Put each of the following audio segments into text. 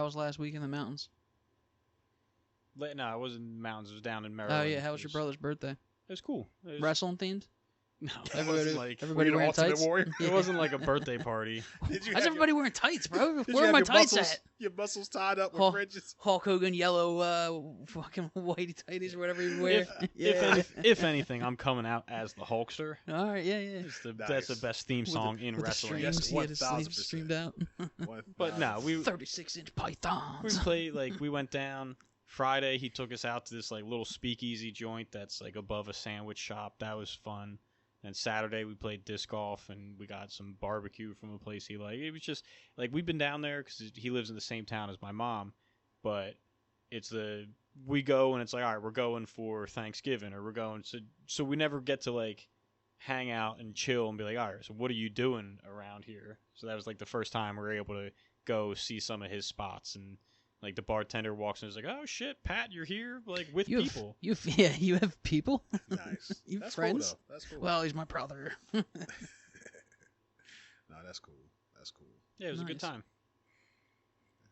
was last week in the mountains? No, it wasn't in the mountains. It was down in Oh Maryland. yeah, how was your brother's birthday? It was cool. It was, Wrestling themed? No, Everybody Were you the wearing Ultimate tights? Warrior? it wasn't like a birthday party. Did you How's have everybody wearing tights, bro? Did you Where are have my your tights muscles, at? Your muscles tied up with Hulk, fringes? Hulk Hogan yellow fucking whitey tighties or whatever you wear. If anything, I'm coming out as the Hulkster. All right, yeah. That's the best theme song in With the wrestling. strings, he had his 1000%. sleeves streamed out. But no, we 36-inch pythons. played we went down Friday. He took us out to this little speakeasy joint that's above a sandwich shop. That was fun. And Saturday we played disc golf and we got some barbecue from a place he liked. It was just we've been down there because he lives in the same town as my mom, but we go and it's all right, we're going for Thanksgiving or we're going so we never get to hang out and chill and be like, all right, so what are you doing around here? So that was the first time we were able to go see some of his spots and the bartender walks in and is like, oh shit, Pat, you're here with people. You have people? Nice. You That's friends? Cool, though. That's cool. Well, he's my brother. No, that's cool. That's cool. Yeah, it was a good time.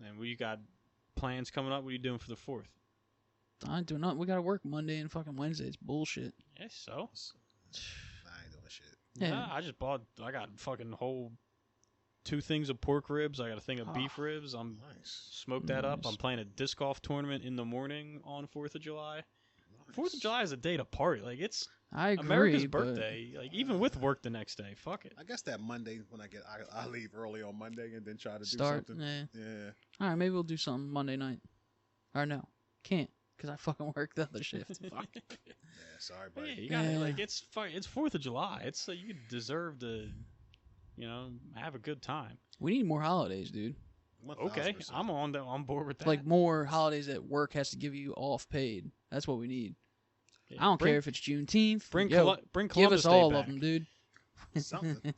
And we got plans coming up. What are you doing for the 4th? I do not. We gotta work Monday and fucking Wednesday. It's bullshit. Yeah, so? I ain't doing shit. Yeah. Nah, I got fucking whole 2 things of pork ribs. I got a thing of beef ribs. I'm smoke that up. I'm playing a disc golf tournament in the morning on 4th of July. Nice. 4th of July is a day to party. I agree, America's but birthday. Even with work the next day. Fuck it. I guess that Monday when I leave early on Monday and then try to do start. something. Yeah. All right, maybe we'll do something Monday night. Or no, can't because I fucking work the other shift. Fuck. Yeah. Sorry, buddy. Hey, you gotta, it's 4th of July. It's you deserve to, have a good time. We need more holidays, dude. 1000%. Okay, I'm on board with that. More holidays that work has to give you off paid. That's what we need. Yeah, I don't care if it's Juneteenth. Bring Yo, bring give Columbus us all Day of them, dude. Something.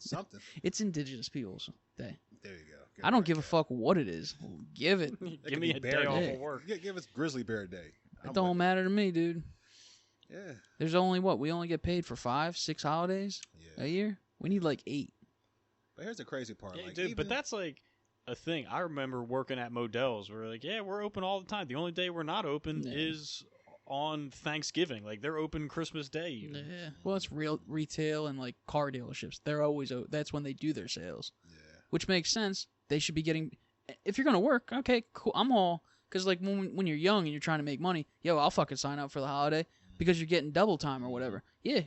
It's Indigenous Peoples Day. There you go. I don't give a fuck what it is. Give it. Give me a day off of work. Give us Grizzly Bear Day. It don't matter to me, dude. Yeah. There's only we only get paid for 5, 6 holidays a year. We need 8. But here's the crazy part. Yeah, dude, but that's a thing. I remember working at Modell's where we're open all the time. The only day we're not open is on Thanksgiving. They're open Christmas Day even. Yeah. Well, it's real retail and car dealerships. They're always that's when they do their sales. Yeah. Which makes sense. They should be getting. If you're gonna work, okay, cool. I'm all because when you're young and you're trying to make money, I'll fucking sign up for the holiday because you're getting double time or whatever. Yeah,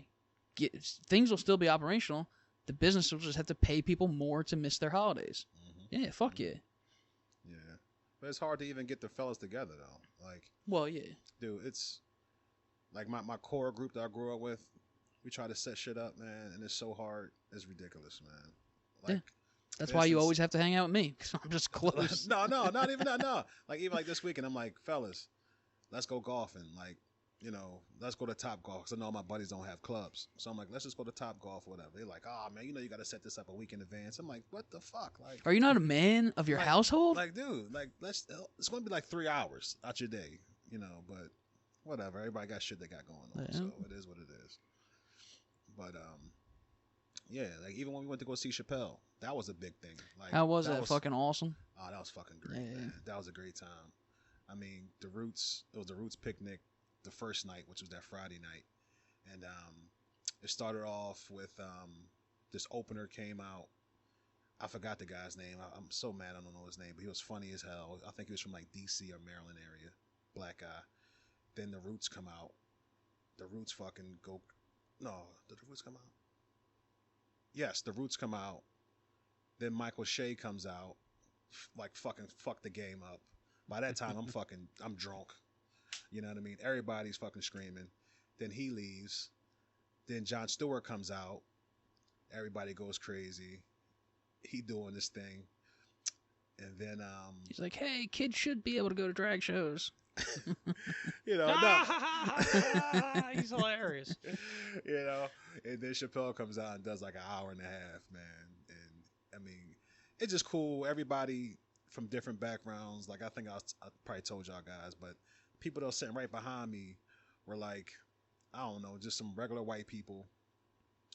things will still be operational. The business will just have to pay people more to miss their holidays. Mm-hmm. Yeah, fuck yeah. Yeah, but it's hard to even get the fellas together though. Well, yeah, dude, it's my core group that I grew up with. We try to set shit up, man, and it's so hard. It's ridiculous, man. That's why you always have to hang out with me because I'm just close. No, not even that. No, even this weekend, I'm like, fellas, let's go golfing. Let's go to Top Golf because I know my buddies don't have clubs. So I'm like, let's just go to Top Golf, whatever. They're like, oh man, you got to set this up a week in advance. I'm like, what the fuck? Are you not a man of your household? Dude, it's going to be 3 hours out your day, but whatever. Everybody got shit they got going on, so it is what it is. But yeah, even when we went to go see Chappelle, that was a big thing. How was that? Fucking awesome. Oh, that was fucking great, man. That was a great time. I mean, it was the Roots picnic the first night, which was that Friday night. And it started off with this opener came out. I forgot the guy's name. I'm so mad I don't know his name, but he was funny as hell. I think he was from DC or Maryland area. Black guy. Then the Roots come out. The Roots fucking go... No, did the Roots come out? Yes, the Roots come out. Then Michael Shea comes out. Fucking fuck the game up. By that time, I'm drunk. You know what I mean? Everybody's fucking screaming. Then he leaves. Then Jon Stewart comes out. Everybody goes crazy. He doing this thing. And then he's like, hey, kids should be able to go to drag shows. No. He's hilarious. And then Chappelle comes out and does an hour and a half, man. And I mean, it's just cool. Everybody from different backgrounds. I think I probably told y'all guys, but people that were sitting right behind me were I don't know, just some regular white people.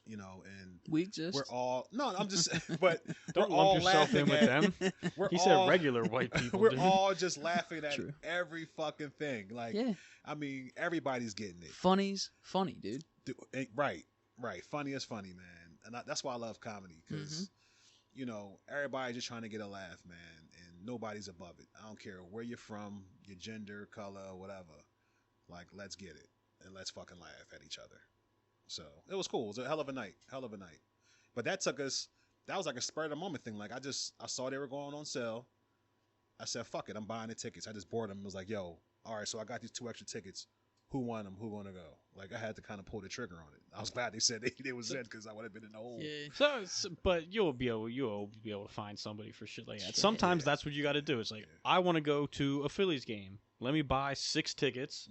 and We exist. we're all no. I'm just, but Don't we're lump all yourself in laughing with them. We're He all, said regular white people. We're dude. all just laughing at True. every fucking thing. Like, Yeah. I mean, everybody's getting it. Funny's funny, dude. Right. Funny is funny, man. And that's why I love comedy because, everybody's just trying to get a laugh, man, and nobody's above it. I don't care where you're from, your gender, color, whatever. Like, let's get it and let's fucking laugh at each other. So it was cool. It was a hell of a night. But that was like a spur of the moment thing. Like, I saw they were going on sale. I said, fuck it, I'm buying the tickets. I just bought them. It was like, yo, all right, so I got these 2 extra tickets. Who won them? Who gonna go? Like, I had to kind of pull the trigger on it. I was glad they said they was in because I would have been in the hole. Yeah. But you'll be able to find somebody for shit like that. Sometimes that's what you got to do. It's like, I want to go to a Phillies game. Let me buy 6 tickets,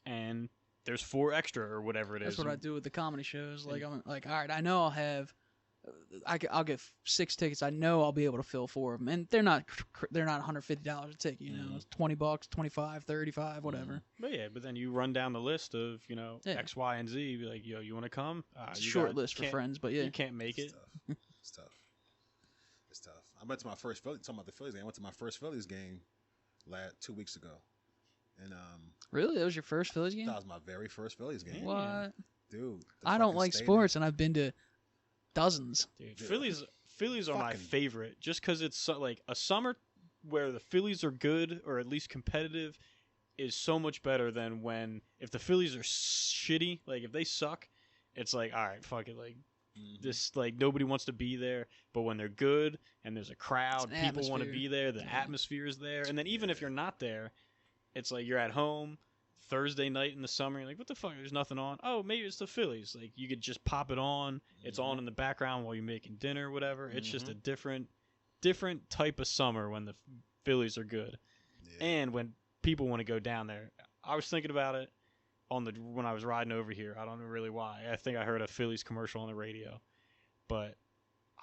and there's 4 extra or whatever it is. That's what I do with the comedy shows. Like, I'm like, all right, I know I'll get 6 tickets. I know I'll be able to fill 4 of them, and they're not $150 a ticket. It's $20, 25, 35, whatever. But then you run down the list of X, Y, and Z. Be like, yo, you want to come? It's a short list for friends, but yeah, you can't make it. It's tough. I went to my first talking about the Phillies game. I went to my first Phillies game 2 weeks ago, and really, that was your first Phillies game? That was my very first Phillies game. What, dude? I don't like sports, and I've been to dozens. Dude, Phillies are my favorite, just because it's like a summer where the Phillies are good or at least competitive is so much better than if the Phillies are shitty. Like, if they suck, it's like, all right, fuck it, like. This, like, nobody wants to be there, but when they're good and there's a crowd, people want to be there. The atmosphere is there, and then even if you're not there, it's like you're at home Thursday night in the summer. You're like, what the fuck? There's nothing on. Oh, maybe it's the Phillies. Like, you could just pop it on. It's on in the background while you're making dinner, or whatever. It's just a different type of summer when the Phillies are good, and when people want to go down there. I was thinking about it. When I was riding over here, I don't know really why. I think I heard a Phillies commercial on the radio, but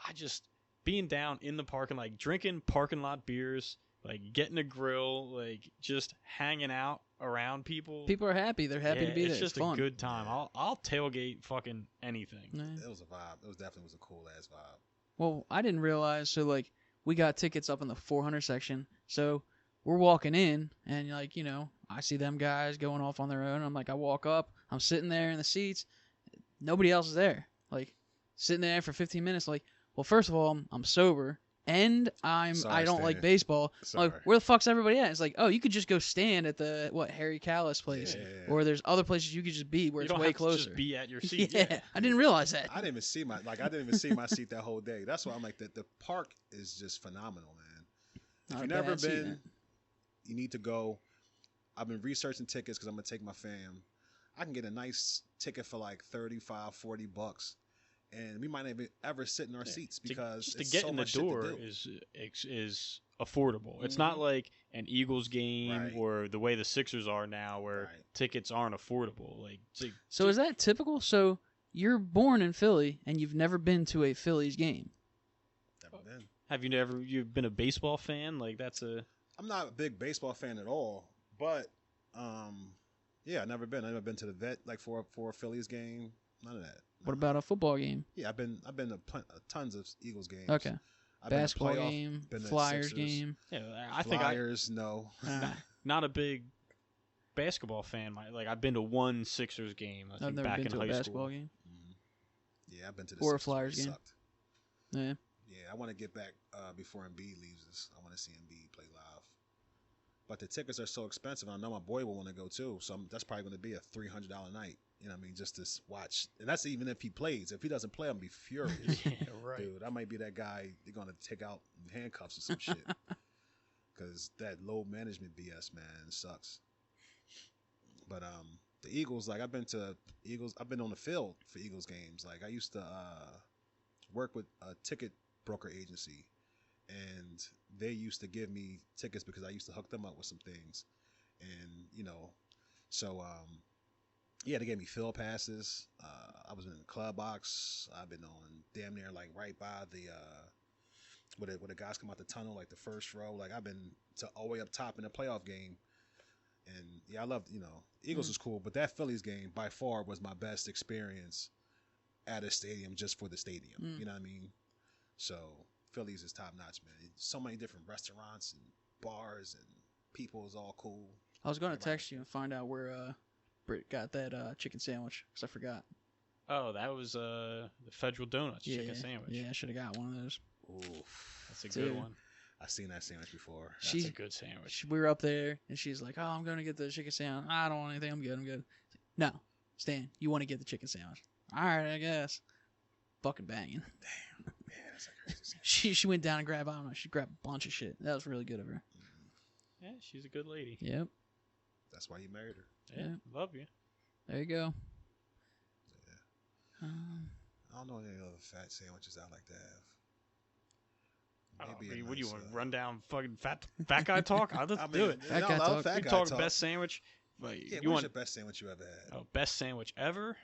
I just being down in the parking, like drinking parking lot beers, like getting a grill, like just hanging out around people. People are happy. They're happy to be there. It's just fun. a good time. I'll tailgate fucking anything. Yeah. It was a vibe. It definitely was a cool ass vibe. Well, I didn't realize. So like, we got tickets up in the 400 section. So we're walking in, and like, I see them guys going off on their own. I'm like, I walk up, I'm sitting there in the seats, nobody else is there. Like, sitting there for 15 minutes. Like, well, first of all, I'm sober, and I don't like baseball. Like, where the fuck's everybody at? It's like, oh, you could just go stand at the Harry Callis place, or there's other places you could just be where it's way closer. Just be at your seat. Yeah, I didn't realize that. I didn't even see my seat that whole day. That's why I'm like, the park is just phenomenal, man. If you've never been, you need to go. I've been researching tickets because I'm going to take my fam. I can get a nice ticket for like $35, $40, and we might not even ever sit in our seats because just to get in the door is affordable. It's not like an Eagles game or the way the Sixers are now, where tickets aren't affordable. Like, so is that typical? So you're born in Philly and you've never been to a Phillies game? Never been. Have you've been a baseball fan? Like, I'm not a big baseball fan at all. But, I've never been. I've never been to the vet like for a Phillies game. None of that. What about a football game? Yeah, I've been to tons of Eagles games. Okay. Basketball playoff, game, Flyers game. Yeah, I think Flyers. No, not a big basketball fan. I've been to one Sixers game. I've never been to a basketball game. Yeah, I've been to the or Sixers. A Flyers game. Sucked. Yeah. Yeah, I want to get back before Embiid leaves us. I want to see Embiid play live. But the tickets are so expensive. I know my boy will want to go too. So that's probably going to be a $300 night. You know what I mean? Just to watch. And that's even if he plays. If he doesn't play, I'm going to be furious. Yeah, right. Dude, I might be that guy they're going to take out handcuffs or some shit. Because that low management BS, man, sucks. But the Eagles, like I've been on the field for Eagles games. Like I used to work with a ticket broker agency. And they used to give me tickets because I used to hook them up with some things. And, so, they gave me field passes. I was in the club box. I've been on damn near like right by the, where the guys come out the tunnel, like the first row. Like I've been all the way up top in the playoff game. And yeah, I loved, Eagles was cool. But that Phillies game by far was my best experience at a stadium just for the stadium. Mm. You know what I mean? So Philly's is top notch, man. So many different restaurants and bars, and people is all cool. I was going to text you and find out where Britt got that chicken sandwich because I forgot. Oh, that was the Federal Donuts chicken sandwich. Yeah, I should have got one of those. Oof. That's a good one. I've seen that sandwich before. That's a good sandwich. We were up there, and she's like, "Oh, I'm going to get the chicken sandwich. I don't want anything. I'm good. No, Stan, you want to get the chicken sandwich. All right, I guess. Fucking banging. Damn. Man, that's a crazy sandwich. She went down and grabbed, I don't know, she grabbed a bunch of shit. That was really good of her. Yeah, she's a good lady. Yep. That's why you married her. Yeah, love you. There you go. Yeah. I don't know any other fat sandwiches I like to have. Maybe what do you want? Run down fucking fat guy talk? I'll just do it. Fat guy talk. We talk best sandwich. Yeah, what's your best sandwich you ever had? Oh, best sandwich ever?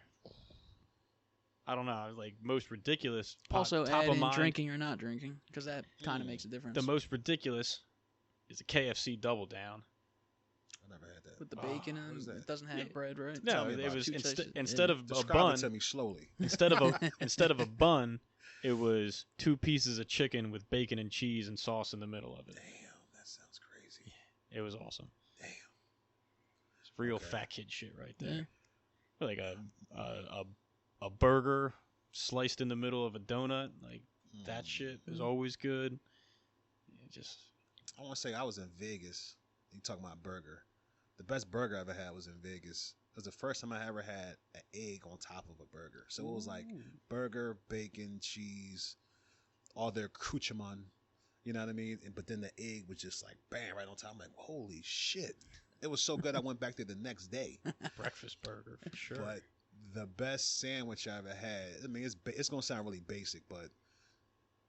I don't know. Like most ridiculous. Also, top add of in mind, drinking or not drinking because that kind of makes a difference. the most ridiculous is a KFC Double Down. I never had that. With the bacon and it doesn't have bread, right? No, it was instead of a Describe bun. it to me slowly. Instead of a bun, it was 2 pieces of chicken with bacon and cheese and sauce in the middle of it. Damn, that sounds crazy. It was awesome. Damn, it's real fat kid shit right there. Yeah. Like a burger sliced in the middle of a donut, like that shit is always good. I want to say I was in Vegas. You talking about burger? The best burger I ever had was in Vegas. It was the first time I ever had an egg on top of a burger. So it was like burger, bacon, cheese, all their accoutrement. You know what I mean? But then the egg was just like bam right on top. I'm like, holy shit! It was so good. I went back there the next day. Breakfast burger for sure. But the best sandwich I ever had. I mean, it's gonna sound really basic, but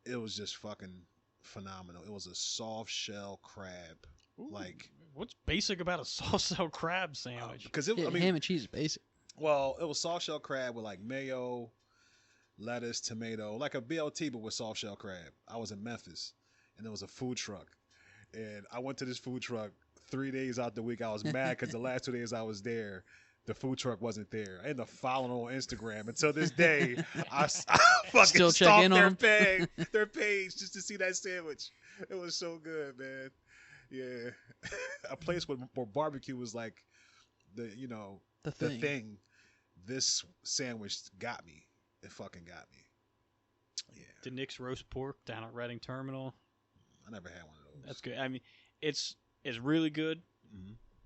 it was just fucking phenomenal. It was a soft shell crab. Ooh, like, what's basic about a soft shell crab sandwich? Because ham and cheese is basic. Well, it was soft shell crab with like mayo, lettuce, tomato, like a BLT but with soft shell crab. I was in Memphis, and there was a food truck, and I went to this food truck 3 days out the week. I was mad because the last 2 days I was there, the food truck wasn't there. I ended up following on Instagram until this day. I fucking still check stalked in on their page just to see that sandwich. It was so good, man. Yeah, a place where barbecue was like the thing. This sandwich got me. It fucking got me. Yeah. The Nick's roast pork down at Reading Terminal. I never had one of those. That's good. I mean, it's really good,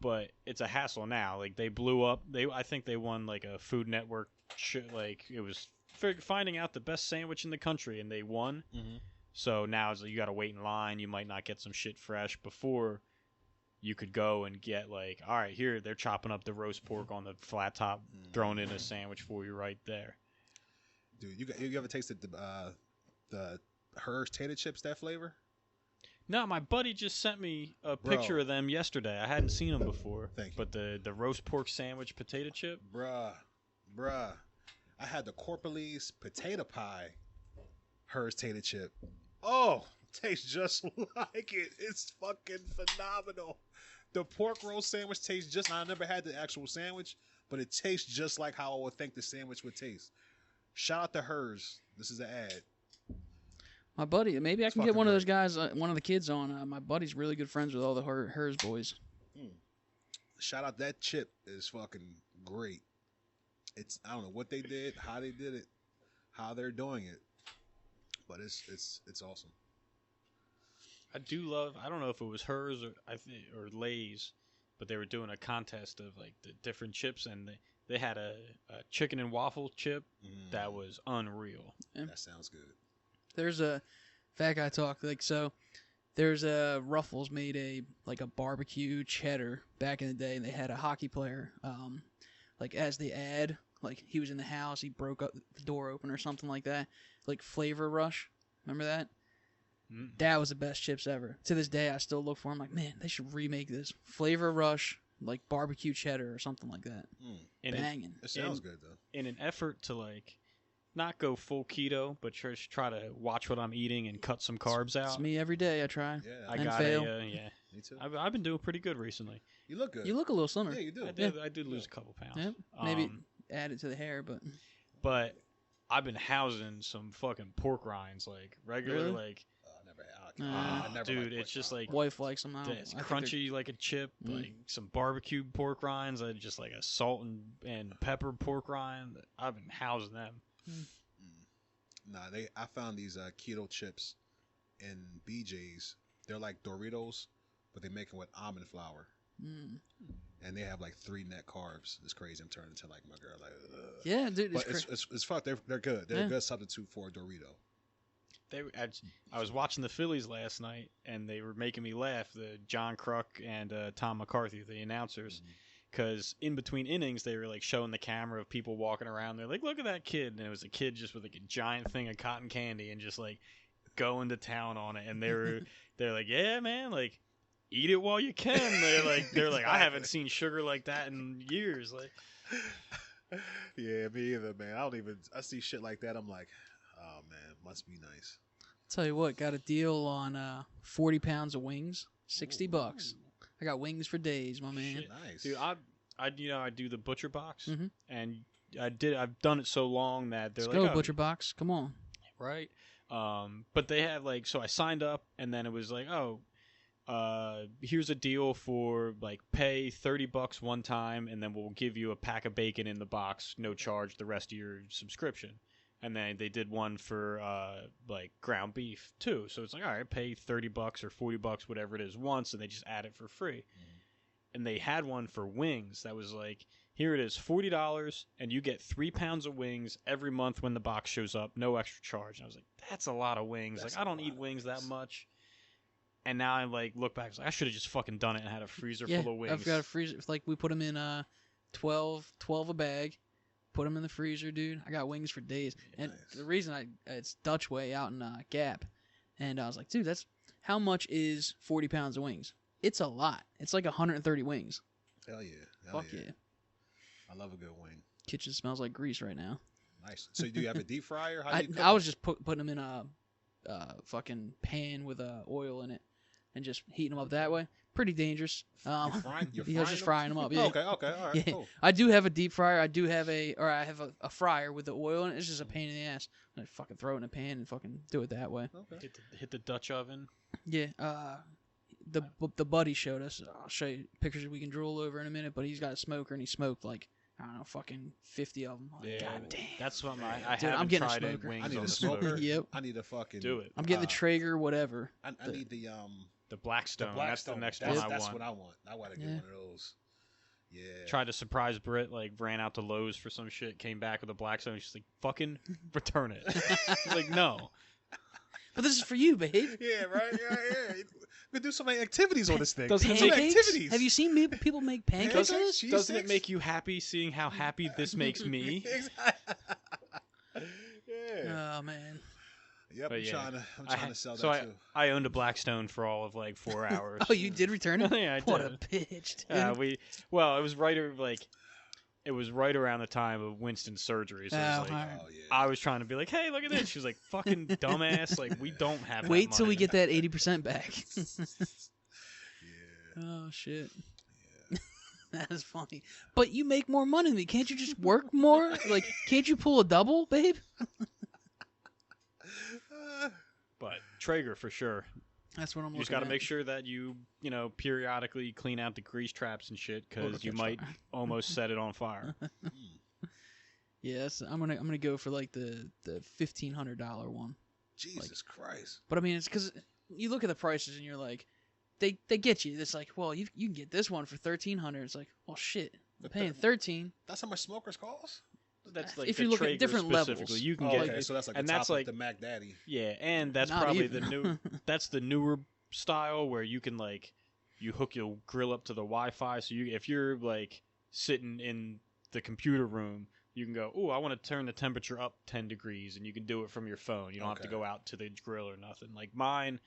but it's a hassle now. Like they blew up. I think they won like a Food Network. Like it was finding out the best sandwich in the country, and they won. Mm-hmm. So now it's like you got to wait in line. You might not get some shit fresh. Before you could go and get like, all right, here they're chopping up the roast pork on the flat top, throwing it in a sandwich for you right there. Dude, you ever tasted the Hearst tater chips? That flavor? No, my buddy just sent me a picture of them yesterday. I hadn't seen them before. Thank you. But the roast pork sandwich potato chip, bruh, I had the Corporalese potato pie Hearst tater chip. Oh, tastes just like it. It's fucking phenomenal. The pork roast sandwich tastes just. I never had the actual sandwich, but it tastes just like how I would think the sandwich would taste. Shout out to Hers. This is an ad. My buddy, maybe I can get one of those guys, one of the kids on. My buddy's really good friends with all the Hers boys. Shout out, that chip is fucking great. I don't know what they did, how they did it, how they're doing it, but it's awesome. I do love. I don't know if it was Hers or Lay's, but they were doing a contest of like the different chips, and they had a chicken and waffle chip that was unreal. Yeah. That sounds good. There's a fat guy talk so. There's a Ruffles made a barbecue cheddar back in the day, and they had a hockey player, like as the ad, like he was in the house, he broke up the door open or something like that, like Flavor Rush. Remember that? That was the best chips ever. To this day, I still look for them. Like, man, they should remake this Flavor Rush, like barbecue cheddar or something like that. Banging. It sounds good though. In an effort to like not go full keto, but just try to watch what I'm eating and cut some carbs out. It's me every day. I try. Yeah, I and got fail. yeah. Me too. I've been doing pretty good recently. You look good. You look a little slimmer. Yeah, you do. I did lose a couple pounds. Yeah. Maybe add it to the hair, but I've been housing some fucking pork rinds, like regular, Really? like. I never Dude, liked it's just pork like Wife likes them. it's crunchy like a chip, like some barbecue pork rinds, just like a salt and pepper pork rind. I've been housing them. Nah, I found these keto chips in BJ's. They're like Doritos, but they make them with almond flour. And they have like 3 net carbs. It's crazy. I'm turning into like my girl. Like, ugh. Yeah, dude. But it's fuck. They're good. They're a good substitute for a Dorito. I was watching the Phillies last night, and they were making me laugh. The John Kruk and Tom McCarthy, the announcers, because in between innings, they were like showing the camera of people walking around. They're like, "Look at that kid!" And it was a kid just with like a giant thing of cotton candy and just like going to town on it. And they're like, "Yeah, man, like eat it while you can." They're like, I haven't seen sugar like that in years. Like, yeah, me either, man. I see shit like that. I'm like, oh man, must be nice. Tell you what, got a deal on 40 pounds of wings, $60. I got wings for days, my man. shit. Nice, Dude, I do the butcher box, and I've done it so long that they're Let's like, go, "Oh, Butcher Box. Come on. right?" But they have like, so I signed up, and then it was like, "Oh, here's a deal for like pay $30 one time, and then we'll give you a pack of bacon in the box, no charge, the rest of your subscription." And then they did one for like ground beef too. So it's like, all right, pay $30 or $40, whatever it is, once, and they just add it for free. And they had one for wings that was like, here it is, $40, and you get 3 pounds of wings every month when the box shows up, no extra charge. And I was like, that's a lot of wings. Like, I don't eat wings that much. And now I like look back, I should have just fucking done it and had a freezer full of wings. I've got a freezer. Like we put them in 12 a bag. Put them in the freezer, dude. I got wings for days. And the reason it's Dutch Way out in Gap. And I was like, dude, that's how much is 40 pounds of wings? It's a lot. It's like 130 wings. Hell yeah. Fuck yeah. I love a good wing. Kitchen smells like grease right now. Nice. So do you have a deep fryer? How do you cook I was just putting them in a fucking pan with oil in it and just heating them up that way. Pretty dangerous. You're just frying them up. Yeah. Okay, all right, Yeah. cool. I do have a deep fryer. I have a fryer with the oil in it. It's just a pain in the ass. I fucking throw it in a pan and fucking do it that way. Okay. Hit the Dutch oven. Yeah. The buddy showed us. I'll show you pictures we can drool over in a minute. But he's got a smoker and he smoked like, I don't know, fucking 50 of them. Like, God damn. That's what I Dude, I'm haven't getting a tried smoker. wings I need on a the smoker. smoker. Yep. I need a fucking Do it. I'm getting the Traeger, whatever. I need the Blackstone. That's the next that's, one I that's want. what I want. I want to get one of those. Yeah. Tried to surprise Britt, like ran out to Lowe's for some shit, came back with a Blackstone. She's like, fucking return it. He's like, no. But this is for you, babe. Yeah, right? Yeah. We could do so many activities on this thing. Doesn't it So make- many Pancakes? activities. Have you seen people make pancakes? Pancakes? Of this? Doesn't it Cheese make you happy seeing how happy this makes me? Yeah. Oh man. Yep, But I'm yeah, trying to sell that so too. I owned a Blackstone for all of like 4 hours. Oh, you did return it? Yeah, I What did. a bitch, dude. It was right around the time of Winston's surgery. So it Oh, was like, alright. Oh yeah. I was trying to be like, hey, look at this. She was like, fucking dumbass. Like, we don't have that Wait till we money. get that 80% back. Yeah. Oh shit. That is funny. But you make more money than me. Can't you just work more? Like, can't you pull a double, babe? But Traeger for sure. That's what I'm You just looking got to at. make sure that you periodically clean out the grease traps and shit because you might almost set it on fire. Yes, I'm gonna go for like the $1,500 one. Jesus Christ. But I mean, it's because you look at the prices and you're like, they get you. It's like, well, you can get this one for $1,300. It's like, well, shit, I'm paying $13. That's how much smokers cost? That's like If the you look at Traeger different specifically. levels. You can Oh, get okay, so that's like and the that's top like of the Mac Daddy. yeah, and that's Not probably even. the new. That's the newer style where you can like you hook your grill up to the Wi-Fi. So if you're like sitting in the computer room, you can go, oh, I want to turn the temperature up 10 degrees, and you can do it from your phone. You don't have to Okay. go out to the grill or nothing. Like mine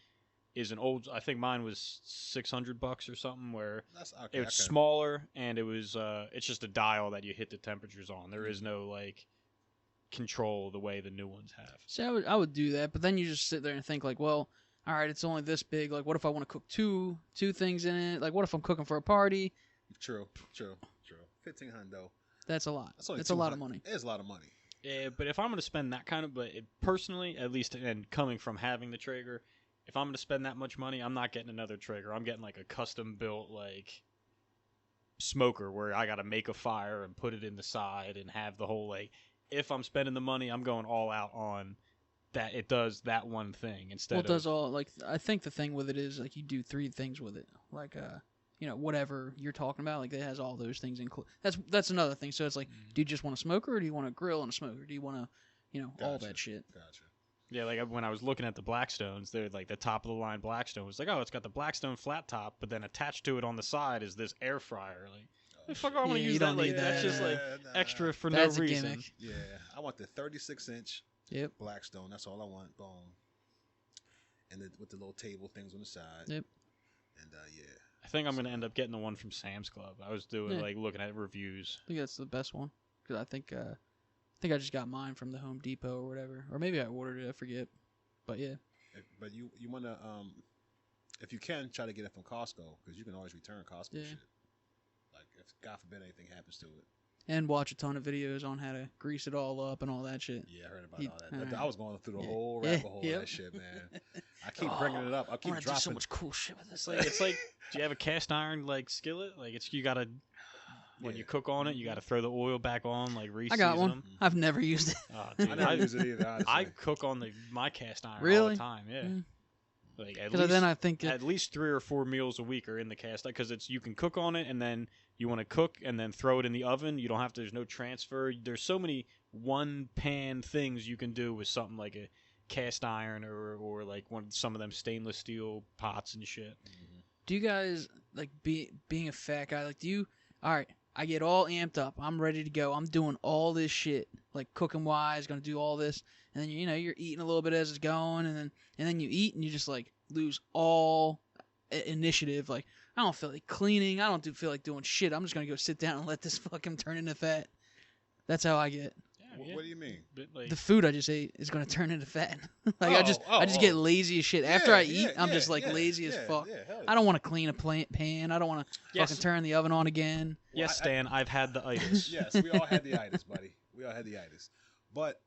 is an old. I think mine was $600 or something. Where That's okay. it's smaller and it was. It's just a dial that you hit the temperatures on. There is no like control the way the new ones have. See, I would do that, but then you just sit there and think like, well, all right, it's only this big. Like, what if I want to cook two things in it? Like, what if I'm cooking for a party? True. 1,500 though. That's a lot. That's only That's a lot of 200. money. It is a lot of money. Yeah, but if I'm going to spend that kind of, personally, at least, and coming from having the Traeger, if I'm going to spend that much money, I'm not getting another Traeger. I'm getting like a custom built like smoker where I got to make a fire and put it in the side and have the whole like. If I'm spending the money, I'm going all out on that. It does that one thing instead. Well, it does all like I think the thing with it is like you do 3 things with it, like whatever you're talking about, like it has all those things included. That's another thing. So it's like, do you just want a smoker, or do you want a grill and a smoker? Do you want to, all that shit? Gotcha. Yeah, like when I was looking at the Blackstones, they're like the top of the line Blackstone was like, oh, it's got the Blackstone flat top, but then attached to it on the side is this air fryer. Like, the fuck, I want to use that. Like, that's just like extra for That's no a reason. gimmick. Yeah, I want the 36-inch Yep. Blackstone. That's all I want. Boom. And with the little table things on the side. Yep. And yeah. I think I'm gonna end up getting the one from Sam's Club. I was doing like looking at reviews. I think that's the best one because I think I just got mine from the Home Depot or whatever, or maybe I ordered it. I forget. But yeah. But you want to if you can try to get it from Costco because you can always return Costco shit. Like if God forbid anything happens to it. And watch a ton of videos on how to grease it all up and all that shit. Yeah, I heard about all that. I was going through the whole rabbit hole of that shit, man. I keep bringing it up. I keep dropping. Do so much cool shit with this. It's like, do you have a cast iron like skillet? Like you gotta when you cook on it, you gotta throw the oil back on, like reseason I got one. them. I've never used it. Dude, I never use it either. Honestly. I cook on my cast iron all the time. Yeah. Like Because then I think at least 3 or 4 meals a week are in the cast iron because you can cook on it and then you want to cook and then throw it in the oven. You don't have to. There's no transfer. There's so many one pan things you can do with something like a cast iron or like some of them stainless steel pots and shit. Mm-hmm. Do you guys like being a fat guy? Like, do you? All right, I get all amped up. I'm ready to go. I'm doing all this shit, like cooking wise, gonna do all this, and then you're eating a little bit as it's going, and then you eat and you just like lose all initiative. Like, I don't feel like cleaning. I don't feel like doing shit. I'm just gonna go sit down and let this fucking turn into fat. That's how I get. What do you mean? The food I just ate is gonna turn into fat. Like I just get lazy as shit. After I eat, I'm just like lazy as fuck. I don't want to clean a pan. I don't want to fucking turn the oven on again. Yes, Stan, I've had the itis. Yes, we all had the itis, buddy. We all had the itis. But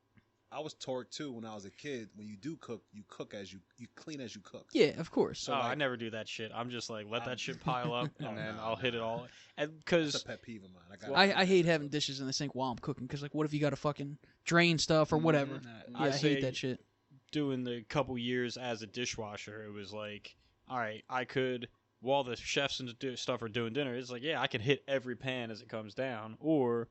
I was taught too when I was a kid. When you do cook, you cook as you clean as you cook. Yeah, of course. So I never do that shit. I'm just like let that shit pile up and then I'll hit it all. Because it's a pet peeve of mine. I hate having dishes in the sink while I'm cooking because like what if you got to fucking drain stuff or whatever? I hate that shit. Doing the couple years as a dishwasher, it was like, all right, I could while the chefs and stuff are doing dinner. It's like I can hit every pan as it comes down, or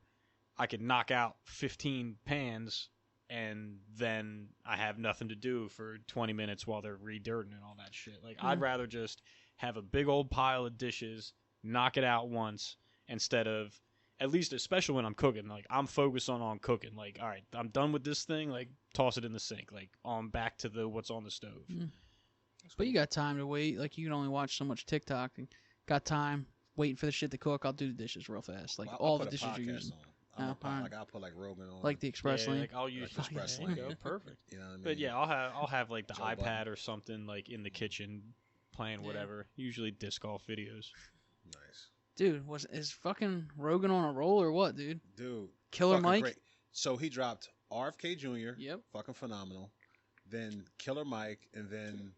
I could knock out 15 pans. And then I have nothing to do for 20 minutes while they're redirting and all that shit. Like, I'd rather just have a big old pile of dishes, knock it out once, instead of, at least, especially when I'm cooking, like, I'm focused on cooking. Like, all right, I'm done with this thing, like, toss it in the sink. Like, on back to what's on the stove. But you got time to wait. Like, you can only watch so much TikTok. And got time waiting for the shit to cook. I'll do the dishes real fast. Like, all the dishes you're using. I'll put like Rogan on, like the Express link. Like I'll use the Express link. Perfect. You know what I mean? But yeah, I'll have like the Joe iPad Budden. or something like in the kitchen playing whatever. Usually disc golf videos. Nice, dude. Is fucking Rogan on a roll or what, dude? Dude, Killer Mike. Great. So he dropped RFK Junior. Yep. Fucking phenomenal. Then Killer Mike, and then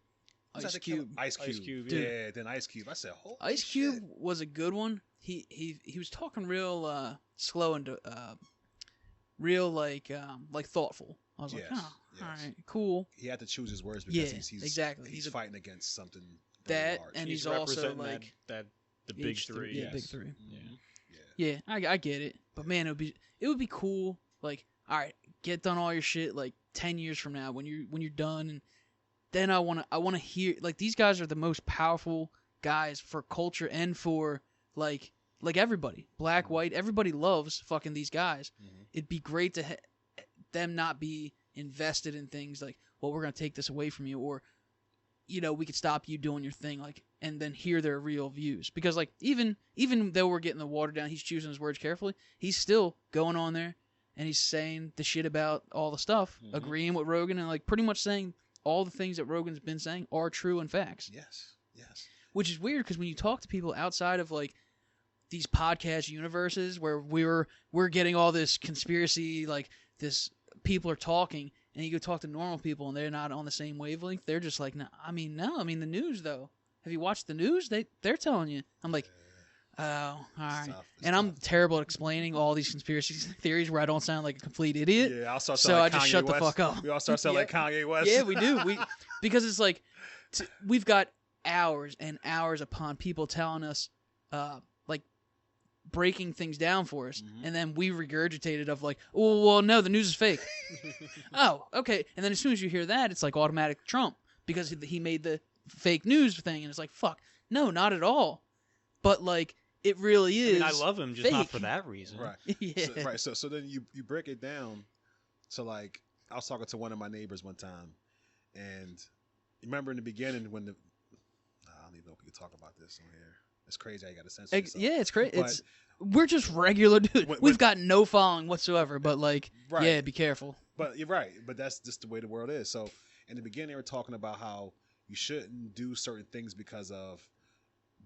Ice Cube. Ice Cube. Dude. Yeah. Then Ice Cube. I said, holy Ice shit. Cube was a good one. He was talking real slow and real like thoughtful. I was like, all right, cool. He had to choose his words because he's exactly. He's fighting against something that, large. and he's also like the big three. Yeah, big three. Yeah. I get it, but man, it would be cool. Like, all right, get done all your shit. Like 10 years from now, when you're done, and then I wanna hear, like, these guys are the most powerful guys for culture and for like everybody, black, white, everybody loves fucking these guys. It'd be great to them not be invested in things like, well, we're gonna take this away from you, or we could stop you doing your thing, like, and then hear their real views. Because like even though we're getting the watered down, he's choosing his words carefully. He's still going on there and he's saying the shit about all the stuff, agreeing with Rogan, and like pretty much saying all the things that Rogan's been saying are true and facts. Yes. Which is weird because when you talk to people outside of like these podcast universes where we're getting all this conspiracy, like this people are talking, and you go talk to normal people, and they're not on the same wavelength. They're just like, no. I mean, the news though. Have you watched the news? They're telling you. I'm like, oh, all right. And I'm terrible at explaining all these conspiracy theories where I don't sound like a complete idiot. Yeah, I'll start so sounding I like just Kanye shut West. the fuck up. We all start sounding like Kanye West. Yeah, we do. Because it's like we've got hours and hours upon people telling us, like breaking things down for us, and then we regurgitate it of like, oh well, no, the news is fake. Oh, okay. And then as soon as you hear that, it's like automatic Trump because he made the fake news thing, and it's like, fuck, no, not at all. But like, it really is. I love him, just fake. not for that reason. Right. Yeah. So then you break it down. So like, I was talking to one of my neighbors one time, and remember in the beginning when I don't even know if we can talk about this on here. It's crazy how you got to censor yourself. Yeah, it's crazy. But We're just regular dudes. We've got no following whatsoever. But like, Right. yeah, be careful. But you're right. But that's just the way the world is. So in the beginning, they were talking about how you shouldn't do certain things because of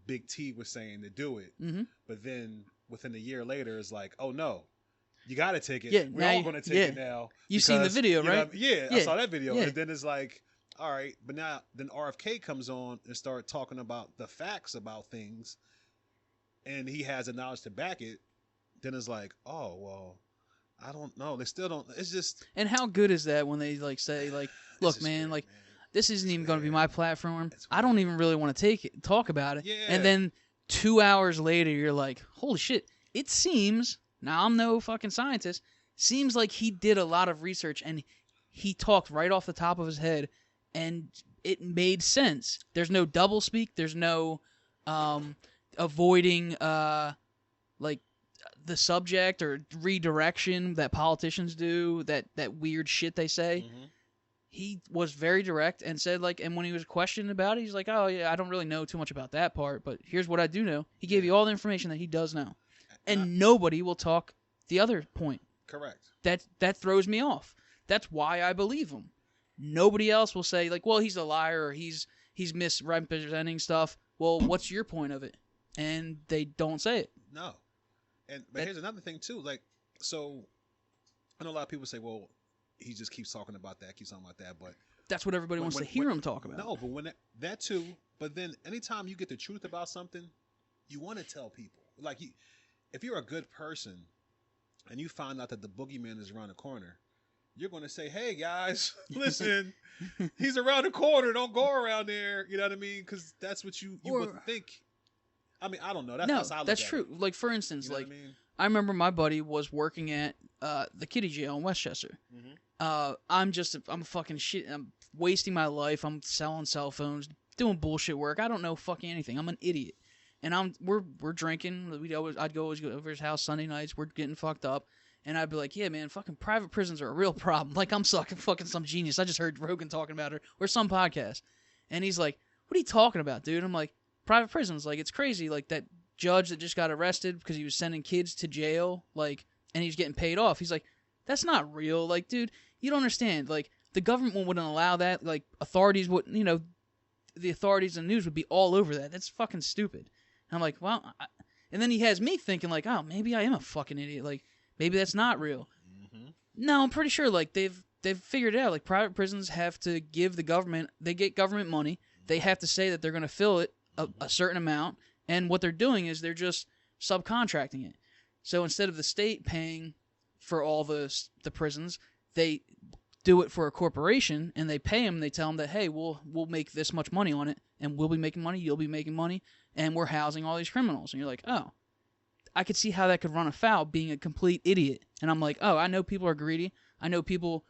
Big T was saying to do it. Mm-hmm. But then within a year later, it's like, oh no, you got to take it. Yeah, We're all going to take it now. You've seen the video, you know, right? Yeah, Yeah. I saw that video. Yeah. And then it's like, all right, but now then RFK comes on and start talking about the facts about things, and he has the knowledge to back it. Then it's like, oh well, I don't know. They still don't. It's just. And how good is that when they like say like, look, is man, weird, like man. this isn't even going to be my platform. It's I don't even really want to talk about it. Yeah. And then 2 hours later, you're like, holy shit! It seems, now I'm no fucking scientist, seems like he did a lot of research and he talked right off the top of his head, and it made sense. There's no doublespeak. There's no avoiding like the subject or redirection that politicians do. That weird shit they say. Mhm. He was very direct and said like, and when he was questioned about it, he's like, oh yeah, I don't really know too much about that part, but here's what I do know. He gave you all the information that he does know, and nobody will talk the other point. Correct. That throws me off. That's why I believe him. Nobody else will say like, well, he's a liar or he's misrepresenting stuff. Well, what's your point of it? And they don't say it. No. But here's another thing too. Like, so I know a lot of people say, well, he just keeps talking about that, but That's what everybody wants to hear him talk about. no, but when that too, but then anytime you get the truth about something, you want to tell people. Like, if you're a good person and you find out that the boogeyman is around the corner, you're going to say, hey guys, listen, he's around the corner. Don't go around there. You know what I mean? Because that's what you would think. I mean, I don't know. That's how I look that's at true. it. Like, for instance, You know like, what I mean? I remember my buddy was working at the kiddie jail in Westchester. Mhm. I'm fucking shit. I'm wasting my life. I'm selling cell phones, doing bullshit work. I don't know fucking anything. I'm an idiot. And we're drinking. I'd always go over his house Sunday nights. We're getting fucked up. And I'd be like, yeah, man, fucking private prisons are a real problem. Like, I'm fucking some genius. I just heard Rogan talking about it or some podcast. And he's like, what are you talking about, dude? I'm like, private prisons. Like, it's crazy. Like, that judge that just got arrested because he was sending kids to jail, like, and he was getting paid off. He's like, that's not real. Like, dude, you don't understand. Like, the government wouldn't allow that. Like, authorities wouldn't, the authorities and news would be all over that. That's fucking stupid. And I'm like, well, and then he has me thinking, like, oh, maybe I am a fucking idiot. Like, maybe that's not real. Mm-hmm. No, I'm pretty sure, like, they've figured it out. Like, private prisons have to give the government, they get government money. They have to say that they're going to fill it a certain amount. And what they're doing is they're just subcontracting it. So instead of the state paying for all the prisons, they do it for a corporation, and they pay them. They tell them that, hey, we'll make this much money on it, and we'll be making money, you'll be making money, and we're housing all these criminals. And you're like, oh, I could see how that could run afoul being a complete idiot. And I'm like, oh, I know people are greedy. I know people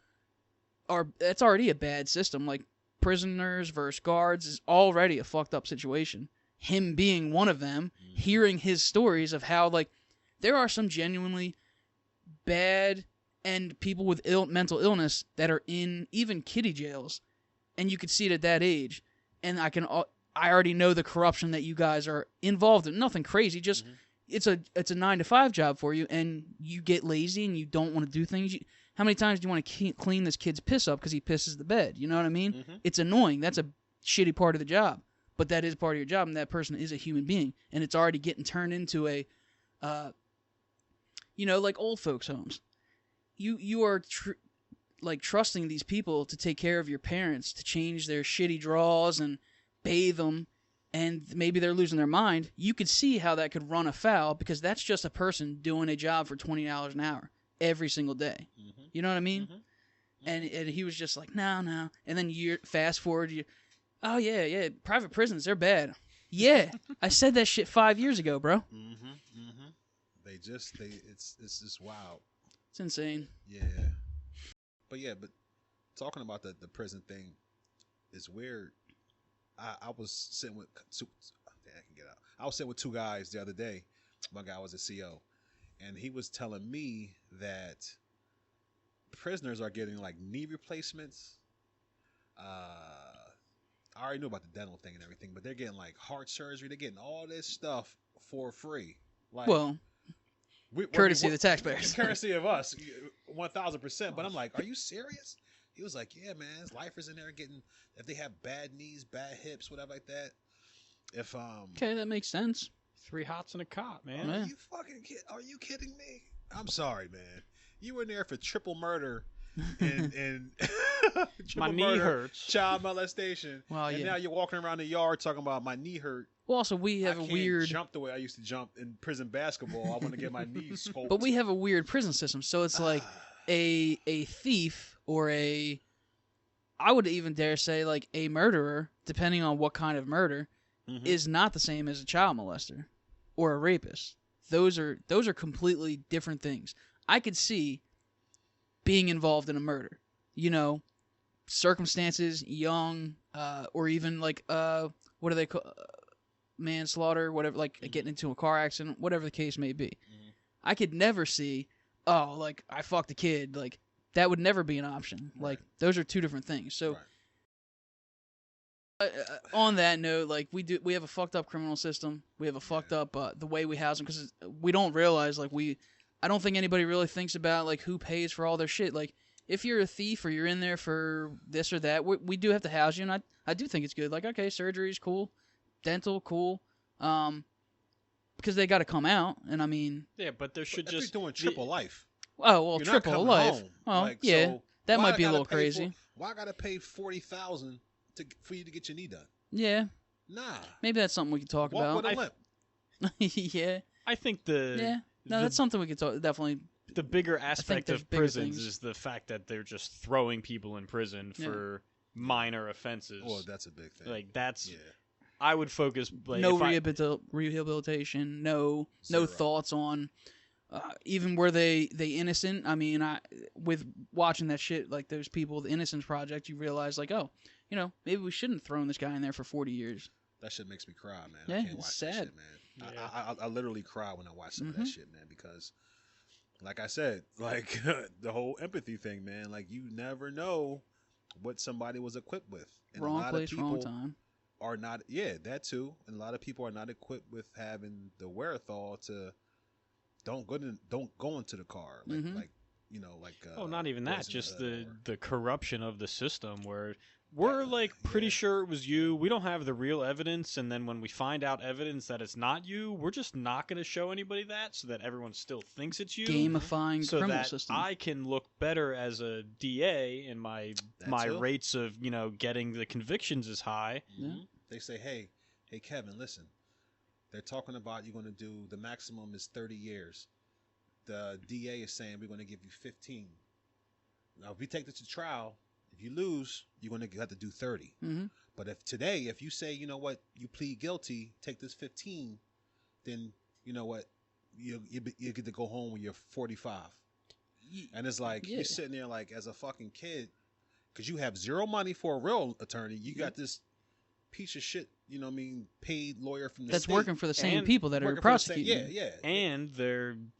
are, it's already a bad system. Like, prisoners versus guards is already a fucked up situation. Him being one of them, hearing his stories of how, like, there are some genuinely bad and people with mental illness that are in even kiddie jails, and you could see it at that age. And I already know the corruption that you guys are involved in. Nothing crazy, just it's a 9-to-5 job for you, and you get lazy and you don't want to do things. How many times do you want to clean this kid's piss up because he pisses the bed? You know what I mean? Mm-hmm. It's annoying. That's a shitty part of the job, but that is part of your job, and that person is a human being, and it's already getting turned into a, like old folks' homes. You are like trusting these people to take care of your parents, to change their shitty draws and bathe them, and maybe they're losing their mind, you could see how that could run afoul, because that's just a person doing a job for $20 an hour every single day. Mm-hmm. You know what I mean? Mm-hmm. And he was just like, no. And then you fast forward, oh yeah, private prisons, they're bad. Yeah, I said that shit 5 years ago, bro. Mm-hmm. Mm-hmm. It's just wild. It's insane. Yeah. But talking about the prison thing is weird. I was sitting with two. I can get out. I was sitting with two guys the other day. One guy was a CO, and he was telling me that prisoners are getting like knee replacements. I already knew about the dental thing and everything, but they're getting like heart surgery. They're getting all this stuff for free. Like, well, courtesy of the taxpayers. Courtesy of us, 1,000%. But I'm like, are you serious? He was like, yeah, man, his lifers in there getting, if they have bad knees, bad hips, whatever like that. If okay, that makes sense. 3 hots and a cot, man. Yeah. Are you kidding me? I'm sorry, man. You were in there for triple murder and My knee hurts. Child molestation. Well, and yeah. now you're walking around the yard talking about my knee hurt. Well, also we have I a can't weird jump the way I used to jump in prison basketball. I want to get my knees scoped. But we have a weird prison system, so it's like a thief or I would even dare say like a murderer, depending on what kind of murder, is not the same as a child molester or a rapist. Those are completely different things. I could see being involved in a murder, circumstances, young, or even like what do they call manslaughter, whatever, like getting into a car accident, whatever the case may be. I could never see, like I fucked a kid, like that would never be an option. Right. Like those are two different things. So Right. on that note, like we have a fucked up criminal system. We have a fucked up the way we house them, because we don't realize I don't think anybody really thinks about like who pays for all their shit. Like if you're a thief or you're in there for this or that, we do have to house you, and I do think it's good. Like okay, surgery's cool, dental cool, because they got to come out, and I mean Yeah, but there should if just you're doing triple life. oh well, You're not triple coming life. home. Well, Like, yeah, so that why might I be a gotta little pay crazy. why I gotta pay $40,000 for you to get your knee done? Yeah, Nah. maybe that's something we could talk Walk about. with a limp. Yeah, I think yeah. No, that's something we could talk. Definitely. the bigger aspect there's of bigger prisons things. is the fact that they're just throwing people in prison for minor offenses. Well, that's a big thing. Like that's yeah. I would focus like No if I- rehabilitation. No Zero. thoughts on even were they innocent. I mean, with watching that shit, like those people, the Innocence Project, you realize like, oh, maybe we shouldn't have thrown this guy in there for 40 years. That shit makes me cry, man. Yeah, I can't it's watch sad. that shit, man. Yeah. I literally cry when I watch some of Mm-hmm. that shit, man, because like I said, like the whole empathy thing, man, like you never know what somebody was equipped with. And a Wrong lot place, of wrong people time. are not, that too. And a lot of people are not equipped with having the wherewithal to don't go into the car. Like, Mhm. oh, not even that. Boys in Just Hood the corruption of the system where we're like pretty yeah. sure it was you. We don't have the real evidence, and then when we find out evidence that it's not you, we're just not going to show anybody that, so that everyone still thinks it's you. Gamifying so criminal that system. I can look better as a DA, and my too. rates of getting the convictions is high. Yeah. They say, hey, Kevin, listen. They're talking about you're going to do, the maximum is 30 years. The DA is saying we're going to give you 15. Now, if we take this to trial, if you lose, you're going to have to do 30. Mm-hmm. But if you say, you know what, you plead guilty, take this 15, then you know what, you get to go home when you're 45. And it's like, Yeah. you're sitting there like as a fucking kid, because you have zero money for a real attorney. You got this piece of shit, paid lawyer from the That's state. working for the same And people that are Working for the state- prosecuting. Yeah. And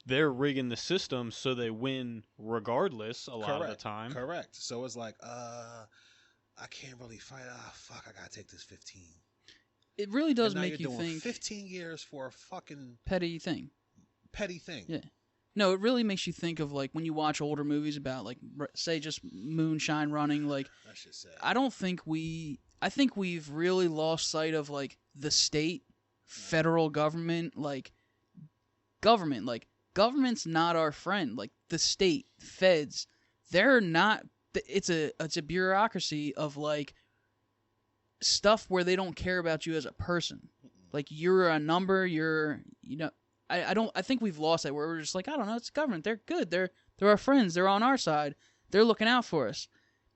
they're rigging the system so they win regardless a lot of the time. Correct. So it's like, I can't really fight. Fuck, I gotta take this 15. It really does And now make you you're doing think 15 years for a fucking petty thing. petty thing. Yeah. No, it really makes you think of like when you watch older movies about like say just moonshine running. Like That shit's sad. I think we've really lost sight of like the state, federal government, like government. Like government's not our friend. Like the state, feds, they're not it's a bureaucracy of like stuff where they don't care about you as a person. Like you're a number. I think we've lost that where we're just like, I don't know, it's government. They're good. They're our friends. They're on our side. They're looking out for us.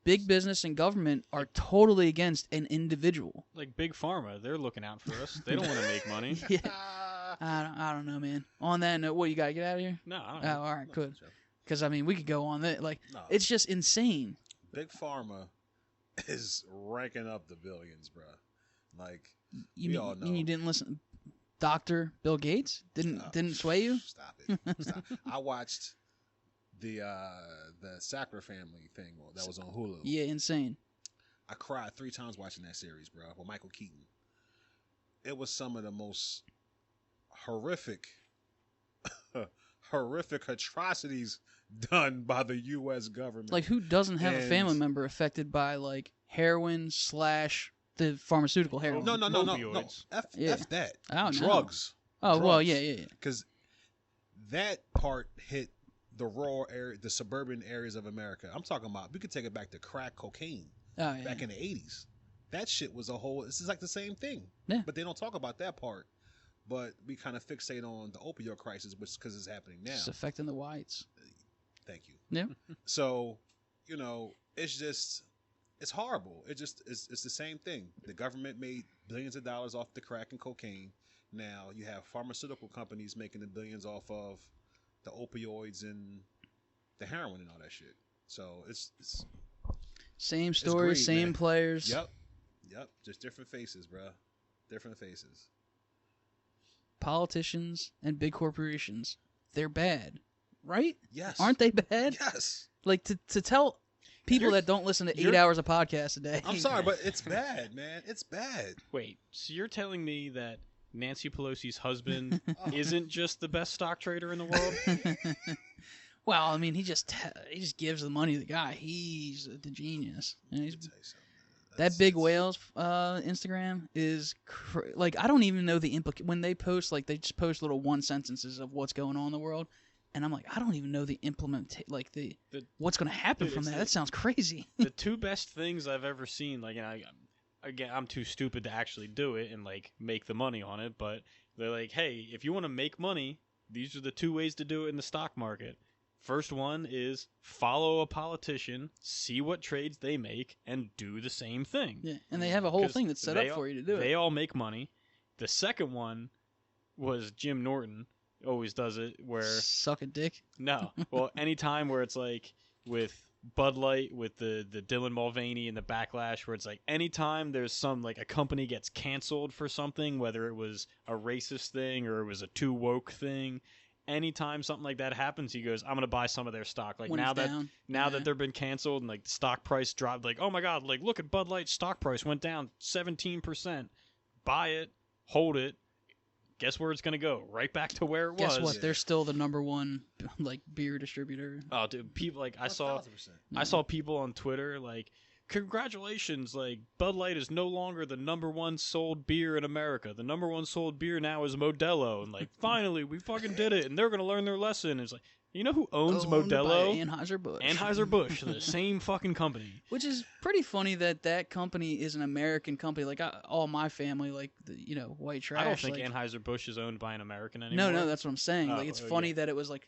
Big business and government are totally against an individual. Like Big Pharma, they're looking out for us. They don't want to make money. Yeah. I don't know, man. On that note, what, you got to get out of here? No, I don't Oh, know. all right, good. Because, I mean, we could go on that. Like, No. it's just insane. Big Pharma is ranking up the billions, bro. Like, You we mean all know. you didn't listen? Dr. Bill Gates didn't sway you? Stop it. Stop. I watched the Sackler family thing that was on Hulu. Yeah, insane. I cried 3 times watching that series, bro, with Michael Keaton. It was some of the most horrific atrocities done by the U.S. government. Like, who doesn't have a And- family member affected by, like, heroin / the pharmaceutical heroin? no. Opioids. F that. Oh, no. Drugs. Oh, well, Drugs. yeah. Because that part hit the rural area, the suburban areas of America. I'm talking about, we could take it back to crack cocaine Oh, yeah. back in the 80s. That shit was a whole, this is like the same thing. Yeah. But they don't talk about that part. But we kind of fixate on the opioid crisis, which because it's happening now. It's affecting the whites. Thank you. Yeah. So, it's horrible. It's the same thing. The government made billions of dollars off the crack and cocaine. Now you have pharmaceutical companies making the billions off of the opioids and the heroin and all that shit. So it's Same story, greed, same man. players. Yep. Just different faces, bro. Different faces. Politicians and big corporations, they're bad, right? Yes. Aren't they bad? Yes. Like to tell people that don't listen to 8 hours of podcast a day. I'm sorry, but it's bad, man. It's bad. Wait, so you're telling me that Nancy Pelosi's husband isn't just the best stock trader in the world? Well, I mean, he just gives the money to the guy. He's the genius. And he's, Let me tell you something. that Big Whales Instagram is like, I don't even know the when they post, like, they just post little one sentences of what's going on in the world, and I'm like, I don't even know the what's going to happen Dude, from that. That sounds crazy. The 2 best things I've ever seen, like, and again, I'm too stupid to actually do it and like make the money on it, but they're like, hey, if you want to make money, these are the 2 ways to do it in the stock market. First one is follow a politician, see what trades they make, and do the same thing. Yeah, and they have a whole 'Cause thing that's set up for you to do They it. all make money. The second one was Jim Norton always does it, where Suck a dick. no, well, anytime where it's like with Bud Light, with the Dylan Mulvaney and the backlash, where it's like anytime there's some, like, a company gets canceled for something, whether it was a racist thing or it was a too woke thing. Anytime something like that happens, he goes, I'm going to buy some of their stock. Like, When now it's down. that they've been canceled and, like, the stock price dropped, like, oh my God, like, look at Bud Light's stock price went down 17%. Buy it, hold it. Guess where it's going to go? Right back to where it was. Guess what? They're still the #1 like beer distributor. Oh, dude, people, like, I saw 1000%. people on Twitter, like, congratulations, like, Bud Light is no longer the #1 sold beer in America. The #1 sold beer now is Modelo. And, like, finally, we fucking did it. And they're going to learn their lesson. It's like, you know who owns Owned by Modelo? Anheuser-Busch. Anheuser-Busch, the same fucking company. Which is pretty funny that company is an American company. Like, all my family, like, white trash. I don't think like, Anheuser-Busch is owned by an American anymore. No, that's what I'm saying. Oh, Like, it's oh, funny yeah. that it was like,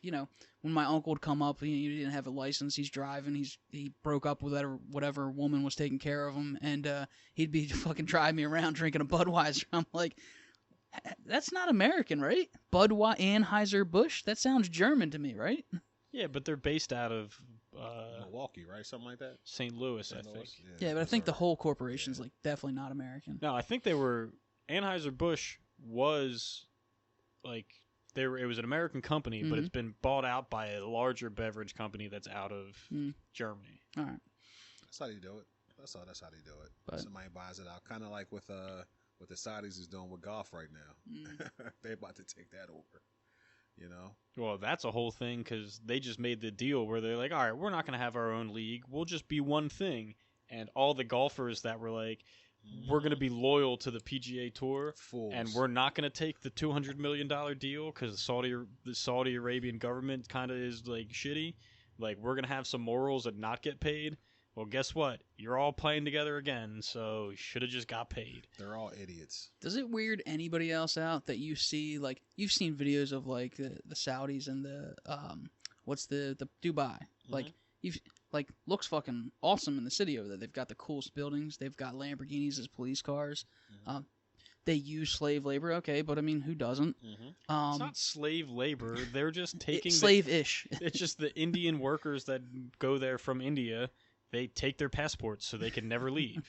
when my uncle would come up, he didn't have a license. He's driving. He broke up with whatever woman was taking care of him, and he'd be fucking driving me around drinking a Budweiser. I'm like, that's not American, right? Anheuser-Busch? That sounds German to me, right? Yeah, but they're based out of Milwaukee, right? Something like that. St. Louis, I St. think. Louis? Yeah, but I think the whole corporation's like definitely not American. No, I think Anheuser-Busch was, like, it was an American company, but Mhm. it's been bought out by a larger beverage company that's out of Germany. All right. That's how you do it. That's how you do it. But- Somebody buys it out, kind of like what the Saudis is doing with golf right now. They're about to take that over. Well, that's a whole thing because they just made the deal where they're like, all right, we're not going to have our own league. We'll just be one thing. And all the golfers that were like, we're going to be loyal to the PGA Tour, Fools. and we're not going to take the $200 million deal because the Saudi Arabian government kind of is, like, shitty. Like, we're going to have some morals and not get paid. Well, guess what? You're all playing together again, so you should have just got paid. They're all idiots. Does it weird anybody else out that you see, like, you've seen videos of, like, the Saudis and the, what's the Dubai? Like, you've, like, looks fucking awesome in the city over there. They've got the coolest buildings. They've got Lamborghinis as police cars. They use slave labor, okay, but I mean, who doesn't? It's not slave labor. They're just taking slave-ish. It's just the Indian workers that go there from India. They take their passports so they can never leave.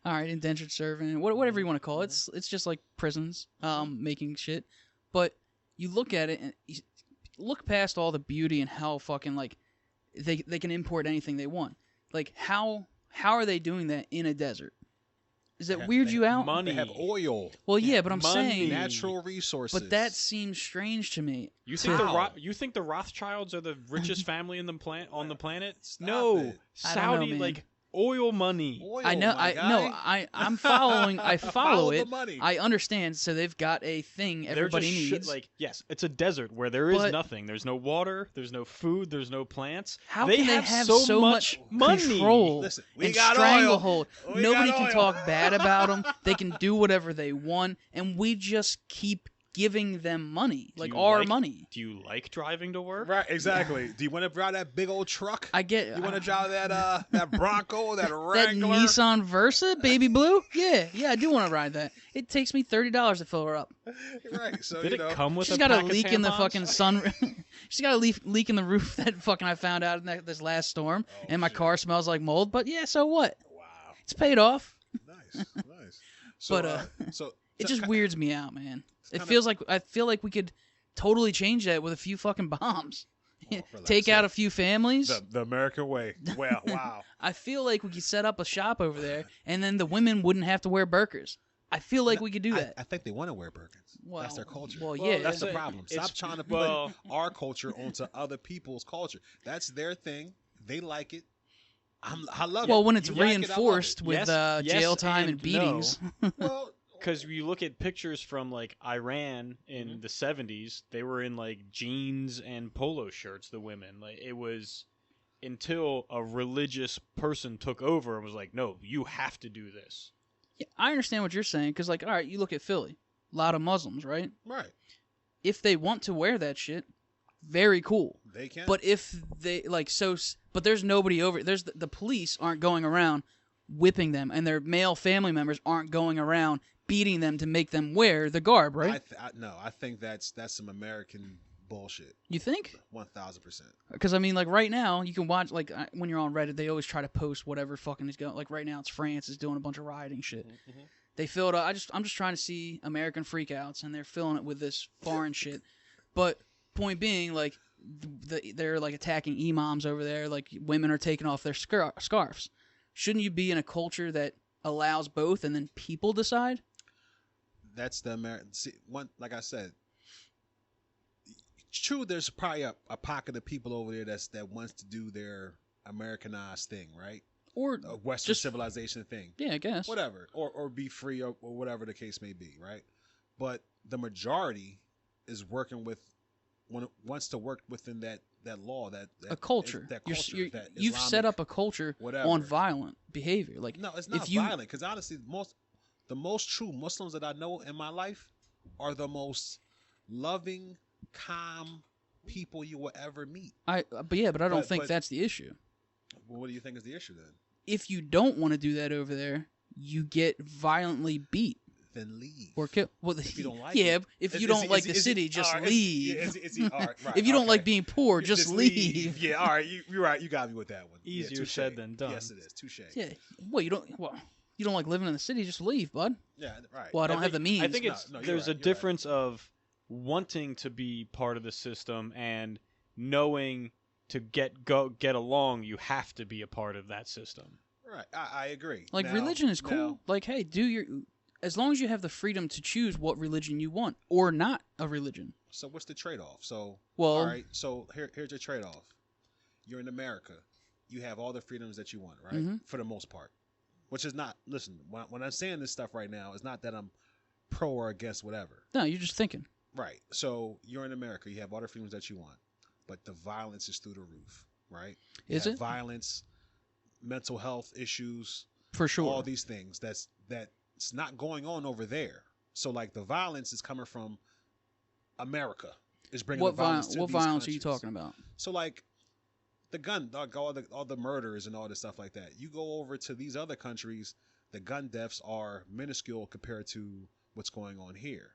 All right, indentured servant, whatever you want to call it. It's just like prisons, making shit. But you look at it and you look past all the beauty and how fucking like they can import anything they want. Like how are they doing that in a desert? Does that weird you out? Money. They have oil. Well, yeah, but I'm Money. saying Natural resources. But that seems strange to me. You think How? you think the Rothschilds are the richest family in the on the planet? Stop No, it. I don't know, Saudi man. like oil money. Oil, I know. my guy. I'm following. I follow the it. money. I understand. So they've got a thing everybody They're just needs. like yes, it's a desert where there is But- nothing. There's no water. There's no food. There's no plants. How they can have they have so much money. control Listen, we and got stranglehold? oil. We Nobody got can oil. talk bad about them. They can do whatever they want, and we just keep giving them money, like you our like- money. Do you like driving to work? Right, exactly. Do you want to drive that big old truck? I get. You want to drive that Bronco, that that Wrangler? Nissan Versa, baby blue? Yeah, I do want to ride that. It takes me $30 to fill her up. Right. So Did you know, it come with She's a got a pack of leak in the tampons? fucking sun. She's got a leak in the roof that fucking I found out in this last storm, and my car smells like mold. But yeah, so what? Wow. It's paid off. Nice. So, But, so It just weirds me out, man. It kinda- feels like I feel like we could totally change that with a few fucking bombs. relax. Take out a few families. the American way. Well, wow. I feel like we could set up a shop over there, and then the women wouldn't have to wear burqas. I feel like we could do that. I think they want to wear Birkins. Well, That's their culture. well, Well, yeah. That's the It's- problem. Stop trying to put well- our culture onto other people's culture. That's their thing. They like it. I love it. Well, when it's You like it, I love reinforced it. with Yes, yes, jail time and and beatings. Well, Because you look at pictures from like Iran in the 70s, they were in like jeans and polo shirts. The women, like it was until a religious person took over and was like, "No, you have to do this." Yeah, I understand what you're saying, because, like, all right, you look at Philly. A lot of Muslims, right? right. If they want to wear that shit, very cool. They can. But if they, like, but there's nobody over, there's the police aren't going around whipping them, and their male family members aren't going around beating them to make them wear the garb, right? No, I think that's some American bullshit. You think? 1,000%. Because, I mean, like, right now, you can watch, like, when you're on Reddit, they always try to post whatever fucking is going, like, right now, it's France is doing a bunch of rioting shit. They fill it up. I'm just trying to see American freakouts, and they're filling it with this foreign shit. But, point being, like, they're, like, attacking imams over there, like, women are taking off their scarves. Shouldn't you be in a culture that allows both, and then people decide? That's the American. See, like I said, true. There's probably a pocket of people over there that wants to do their Americanized thing, right? Or A Western just, civilization thing, yeah, I guess. whatever, or be free, or whatever the case may be, right? But the majority is working with wants to work within that law, that A culture. that You're- culture, you're- that you've set Islamic- up a culture whatever. on violent behavior. Like, No, it's not if you, violent. Because honestly, the most true Muslims that I know in my life are the most loving, calm people you will ever meet. but I don't think but- that's the issue. Well, what do you think is the issue then? If you don't want to do that over there, you get violently beat Then leave. or killed. Well, If you don't like yeah, it. if Is- you is don't he- like is the he- city, just all right, leave. is he- all right, right, If you don't okay. like being poor, just leave. Yeah, all right. You're right. You got me with that one. Yeah, Easier touche. said than done. Yes, it is. Touche. Yeah. Well, you don't like living in the city, just leave, bud. Yeah, right. Well, I don't have the means. I think No, it's no, you're there's right, a you're difference of wanting to be part of the system and knowing to get along, you have to be a part of that system. Right. I agree. Like, Now- religion is cool. now- Like, hey, as long as you have the freedom to choose what religion you want, or not a religion. So what's the trade-off? So Well- all right. So here's your trade-off. You're in America. You have all the freedoms that you want, right? Mhm. For the most part. Which is not. Listen, when I'm saying this stuff right now, it's not that I'm pro or against whatever. No, you're just thinking. Right. So you're in America. You have all the freedoms that you want, but the violence is through the roof, right? You Is have it? violence mental health issues, For sure. all these things that's not going on over there. So like the violence is coming from America. Is bringing the violence to what these violence countries. are you talking about? So like the gun, like all the murders and all this stuff like that. You go over to these other countries, the gun deaths are minuscule compared to what's going on here.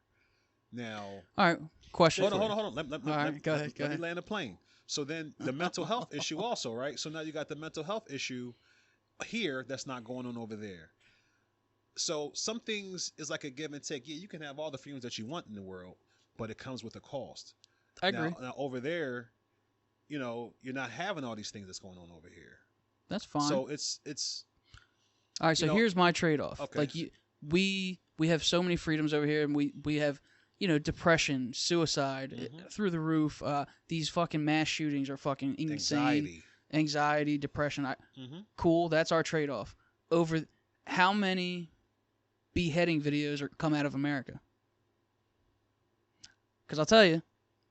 Now, all right, question. Hold on. Let me Go ahead. land a plane. So then the mental health issue also, right? So now you got the mental health issue here that's not going on over there. So some things is like a give and take. Yeah, you can have all the freedoms that you want in the world, but it comes with a cost. I agree. Now over there, you know, you're not having all these things that's going on over here. That's fine. So it's all right. So here's my trade-off. Okay. Like we have so many freedoms over here, and we have, you know, depression, suicide through the roof. These fucking mass shootings are fucking insane. Anxiety, depression. Cool. That's our trade-off. Over how many beheading videos come out of America? Because I'll tell you,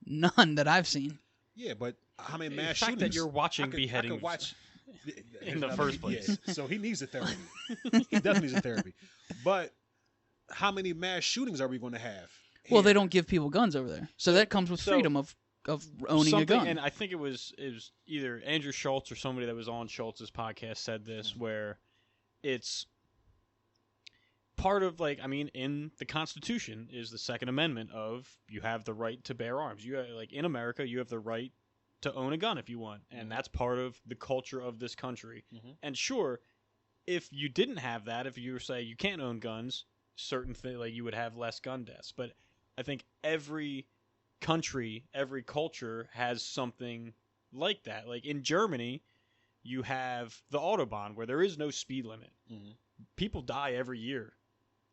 none that I've seen. Yeah, but how many mass the fact shootings? that you're watching beheadings I could watch in the first place. Yeah, so he needs a therapy. He definitely needs a therapy. But how many mass shootings are we going to have? Well, they don't give people guns over there, so that comes with freedom of owning a gun. And I think it was either Andrew Schultz or somebody that was on Schultz's podcast said this, where it's part of, like, I mean, in the Constitution is the Second Amendment of you have the right to bear arms. You have, like, in America, you have the right to own a gun if you want, and that's part of the culture of this country. And sure, if you didn't have that, if you were say you can't own guns, certain thing like you would have less gun deaths. But I think every country, every culture has something like that. Like in Germany, you have the Autobahn where there is no speed limit. People die every year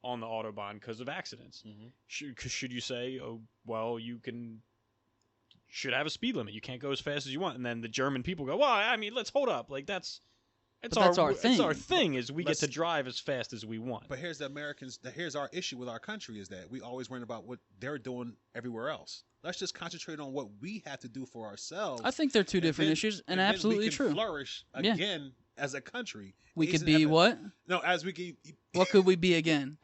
on the Autobahn because of accidents. Should you say, oh, well, should have a speed limit. You can't go as fast as you want. And then the German people go, well, I mean, let's hold up. Like that's our thing. It's our thing is we get to drive as fast as we want. But here's here's our issue with our country is that we always worry about what they're doing everywhere else. Let's just concentrate on what we have to do for ourselves. I think they're two different issues, and absolutely we can true. Flourish again as a country. We could be what? No, as we can. What could we be again?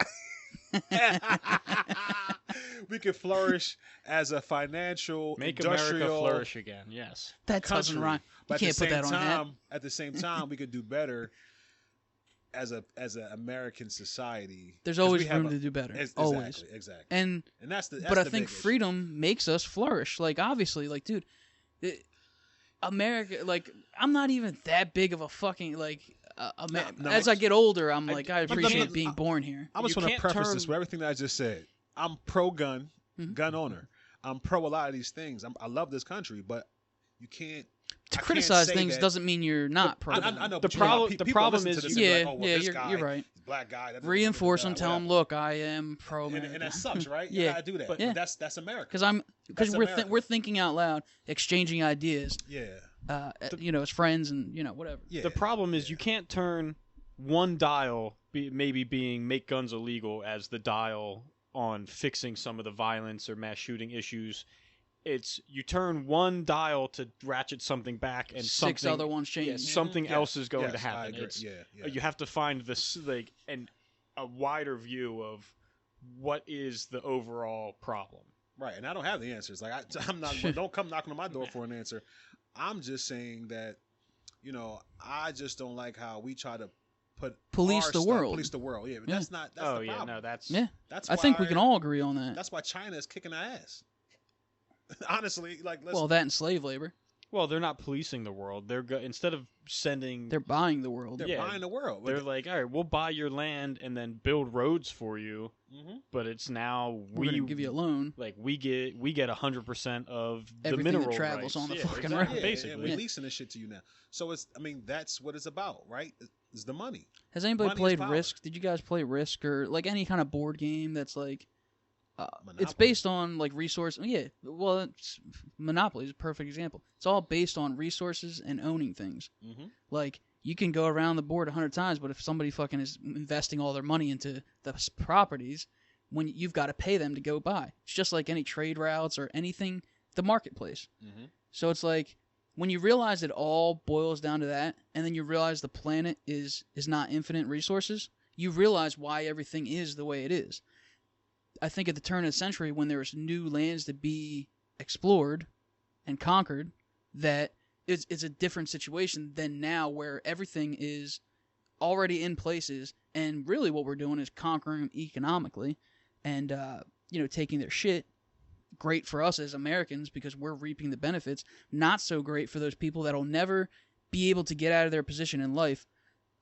We could flourish as a financial, make industrial America flourish again. Yes, that doesn't rhyme. You can't put that on that. At the same time, we could do better as an American society. There's always room to do better. Always, exactly. And that's the. But I think freedom makes us flourish. Like obviously, like dude, America. Like I'm not even that big of a fucking like. As I get older, I'm like I appreciate being born here. I just want to preface this with everything that I just said. I'm pro-gun, gun owner. I'm pro a lot of these things. I love this country, but you can't. To criticize things doesn't mean you're not pro. I know. The problem is, you're right. Black guy. Reinforce them. Tell them, look, I am pro. And that sucks, right? Yeah, you gotta do that. But that's America. Because we're thinking out loud, exchanging ideas. Yeah. As friends and whatever. Yeah. The problem is you can't turn one dial, maybe being make guns illegal, as the dial on fixing some of the violence or mass shooting issues. It's you turn one dial to ratchet something back, and six other ones change. Yeah, something else is going to happen. I agree. You have to find this a wider view of what is the overall problem. Right, and I don't have the answers. Like I'm not. Don't come knocking on my door for an answer. I'm just saying that, I just don't like how we try to police the world. Yeah, but that's not. That's the problem. No, that's That's. I think we can all agree on that. That's why China is kicking our ass. Honestly, like that and slave labor. Well, they're not policing the world. Instead of sending, they're buying the world. They're buying the world. They're like, all right, we'll buy your land and then build roads for you. But it's now we're gonna give you a loan. Like we get 100% of the everything mineral that travels rights. on the fucking road. Basically, we're leasing this shit to you now. So that's what it's about, right? It's the money. Has anybody played Risk? Did you guys play Risk or like any kind of board game that's like? It's based on like resource. Yeah, well, Monopoly is a perfect example. It's all based on resources and owning things. Like you can go around the board 100 times, but if somebody fucking is investing all their money into the properties, when you've got to pay them to go buy. It's just like any trade routes or anything, the marketplace. So it's like when you realize it all boils down to that, and then you realize the planet is not infinite resources, you realize why everything is the way it is. I think at the turn of the century, when there was new lands to be explored and conquered, that it's a different situation than now, where everything is already in places, and really what we're doing is conquering them economically, and taking their shit. Great for us as Americans because we're reaping the benefits. Not so great for those people that'll never be able to get out of their position in life,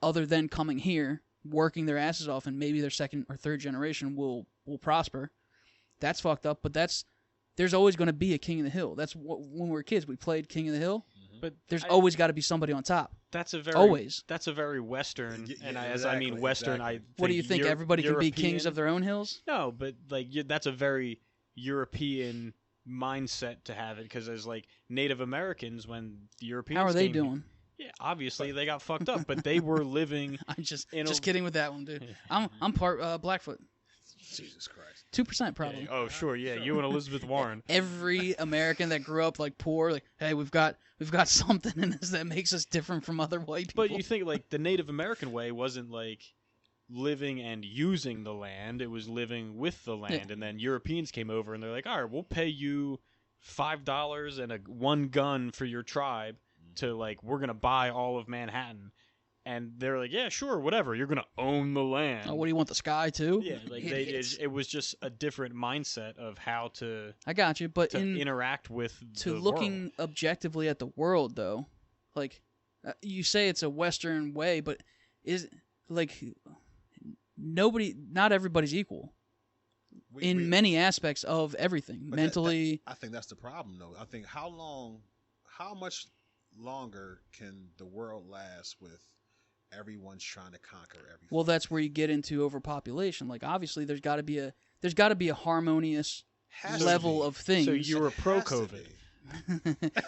other than coming here, working their asses off, and maybe their second or third generation will prosper. That's fucked up. But there's always going to be a king of the hill. That's what, when we were kids, we played King of the Hill. But there's always got to be somebody on top. That's a very always. That's a very Western, and exactly, as I mean Western, exactly. I. What do you think? Everybody can be kings of their own hills? No, but like that's a very European mindset to have it, because as like Native Americans, when the Europeans how are they came, doing? Yeah, obviously they got fucked up, but they were living. I'm just kidding with that one, dude. Yeah. I'm part Blackfoot. Jesus Christ. 2% probably. Yeah, oh sure, yeah, you and Elizabeth Warren. Every American that grew up like poor, like, hey, we've got something in us that makes us different from other white people. But you think like the Native American way wasn't like living and using the land; it was living with the land. Yeah. And then Europeans came over and they're like, all right, we'll pay you $5 and one gun for your tribe to like we're gonna buy all of Manhattan. And they're like, yeah, sure, whatever. You're gonna own the land. Oh, what do you want, the sky too? Yeah, like it was just a different mindset of how to. I got you, but interact with the looking world. objectively at the world, though, like you say it's a Western way, but is like not everybody's equal in many aspects of everything. Mentally, I think that's the problem, though. I think how much longer can the world last with everyone's trying to conquer everything? Well, that's where you get into overpopulation. Like, obviously, there's got to be a harmonious level of things. So you were pro-COVID.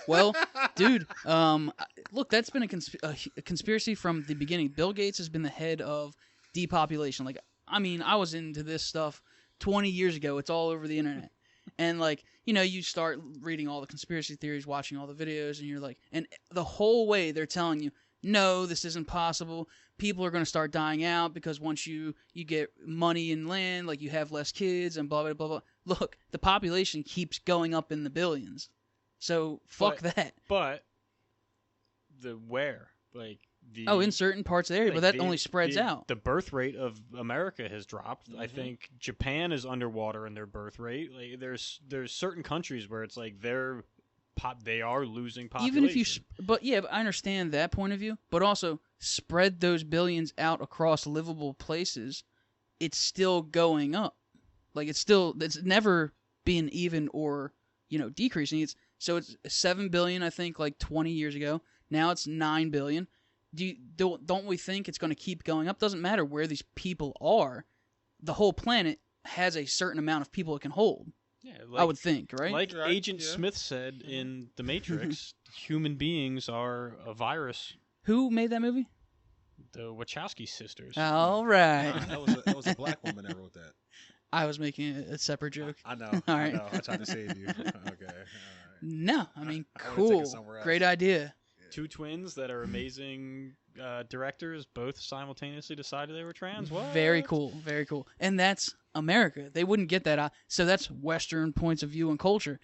Well, dude, look, that's been a conspiracy from the beginning. Bill Gates has been the head of depopulation. Like, I mean, I was into this stuff 20 years ago. It's all over the internet. And, like, you start reading all the conspiracy theories, watching all the videos, and you're like, and the whole way they're telling you, no, this isn't possible. People are going to start dying out because once you get money and land, like you have less kids and blah, blah, blah, blah. Look, the population keeps going up in the billions. So fuck that. But where? Like in certain parts of the area, like but that only spreads out. The birth rate of America has dropped. Mm-hmm. I think Japan is underwater in their birth rate. Like there's certain countries where it's like they are losing population. Even if but I understand that point of view, but also spread those billions out across livable places, it's still going up. Like it's never been even or, decreasing. It's 7 billion, I think, like 20 years ago. Now it's 9 billion. Don't we think it's going to keep going up? Doesn't matter where these people are. The whole planet has a certain amount of people it can hold. Yeah, I would think, right? Like Agent Smith said in The Matrix, human beings are a virus. Who made that movie? The Wachowski sisters. All right. That was a black woman that wrote that. I was making a separate joke. I know. All right. I know. I tried to save you. Okay. All right. No, I mean, I cool. Great idea. Yeah. Two twins that are amazing directors both simultaneously decided they were trans. What? Very cool. Very cool. And that's America. They wouldn't get that. So that's Western points of view and culture.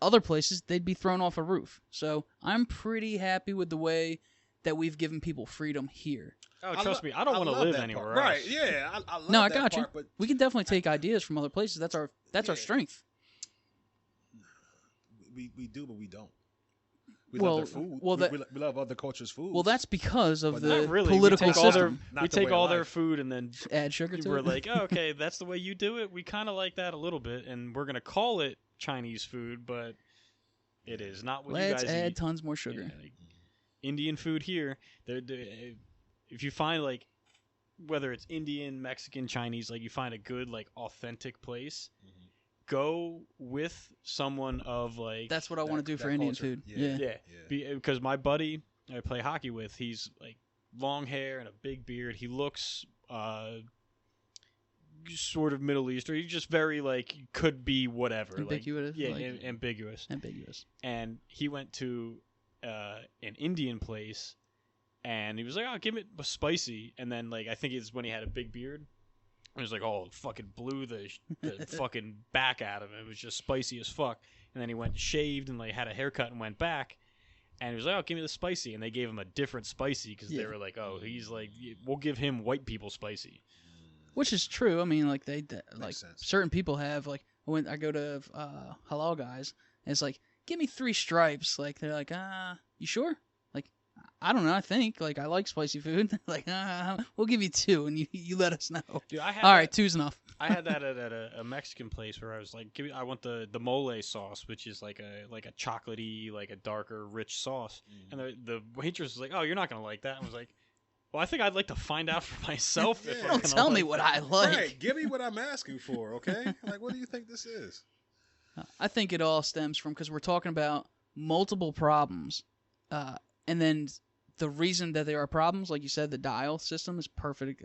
Other places, they'd be thrown off a roof. So I'm pretty happy with the way that we've given people freedom here. Oh, trust me, I don't want to live anywhere else. Right, yeah. I love no, I that got part, you. But we can definitely take ideas from other places. That's our strength. We do, but we don't. We well, love their food. Well, we love other cultures' food. Well, that's because of the really. political system. We take all their food and then add sugar to it. We're like, oh, okay, that's the way you do it. We kind of like that a little bit, and we're going to call it Chinese food, but it is not what you guys eat. Let's add tons more sugar. Yeah, like Indian food here, if you find, like, whether it's Indian, Mexican, Chinese, like, you find a good, like, authentic place, go with someone of, like... That's what I want to do for Indian food. Yeah. Because my buddy I play hockey with, he's, like, long hair and a big beard. He looks sort of Middle Eastern. He's just very, like, could be whatever. Ambiguous. Like, ambiguous. Ambiguous. And he went to an Indian place, and he was like, "Oh, give it spicy." And then like I think it's when he had a big beard. It was like, oh, fucking blew the fucking back out of him. It was just spicy as fuck. And then he went shaved and like had a haircut and went back. And he was like, oh, give me the spicy. And they gave him a different spicy because they were like, oh, he's like, we'll give him white people spicy. Which is true. I mean, like like sense. certain people have like when I go to halal guys, and it's like, give me 3 stripes. Like they're like, you sure? Like, I don't know. I think like I like spicy food. Like, we'll give you 2, and you let us know. Dude, I had all right, 2's enough. I had that at a Mexican place where I was like, I want the mole sauce, which is like a chocolatey, like a darker, rich sauce. And the waitress was like, oh, you're not gonna like that. I was like, well, I think I'd like to find out for myself. If I'm Don't tell me what I like. Right, give me what I'm asking for, okay? Like, what do you think this is? I think it all stems from because we're talking about multiple problems, and then the reason that there are problems, like you said, the dial system is perfect,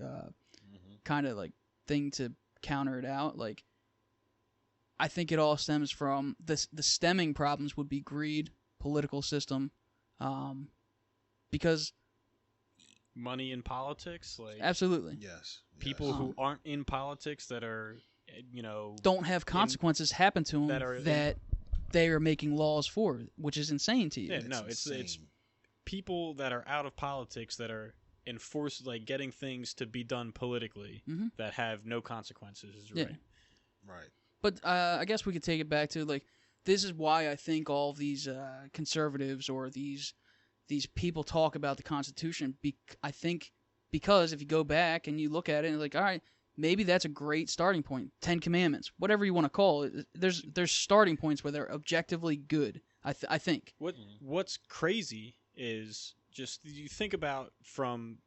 kind of like thing to counter it out. Like, I think it all stems from the stemming problems would be greed, political system, because money in politics, like absolutely, Yes. people who aren't in politics that are, don't have consequences happen to them that they are making laws for, which is insane to you. Yeah, no, it's people that are out of politics that are enforced, like getting things to be done politically that have no consequences. Is right. Right. But I guess we could take it back to like this is why I think all these conservatives or these people talk about the Constitution. I think because if you go back and you look at it and like, all right, maybe that's a great starting point. 10 Commandments, whatever you want to call it. There's starting points where they're objectively good. I think. What's crazy is just you think about from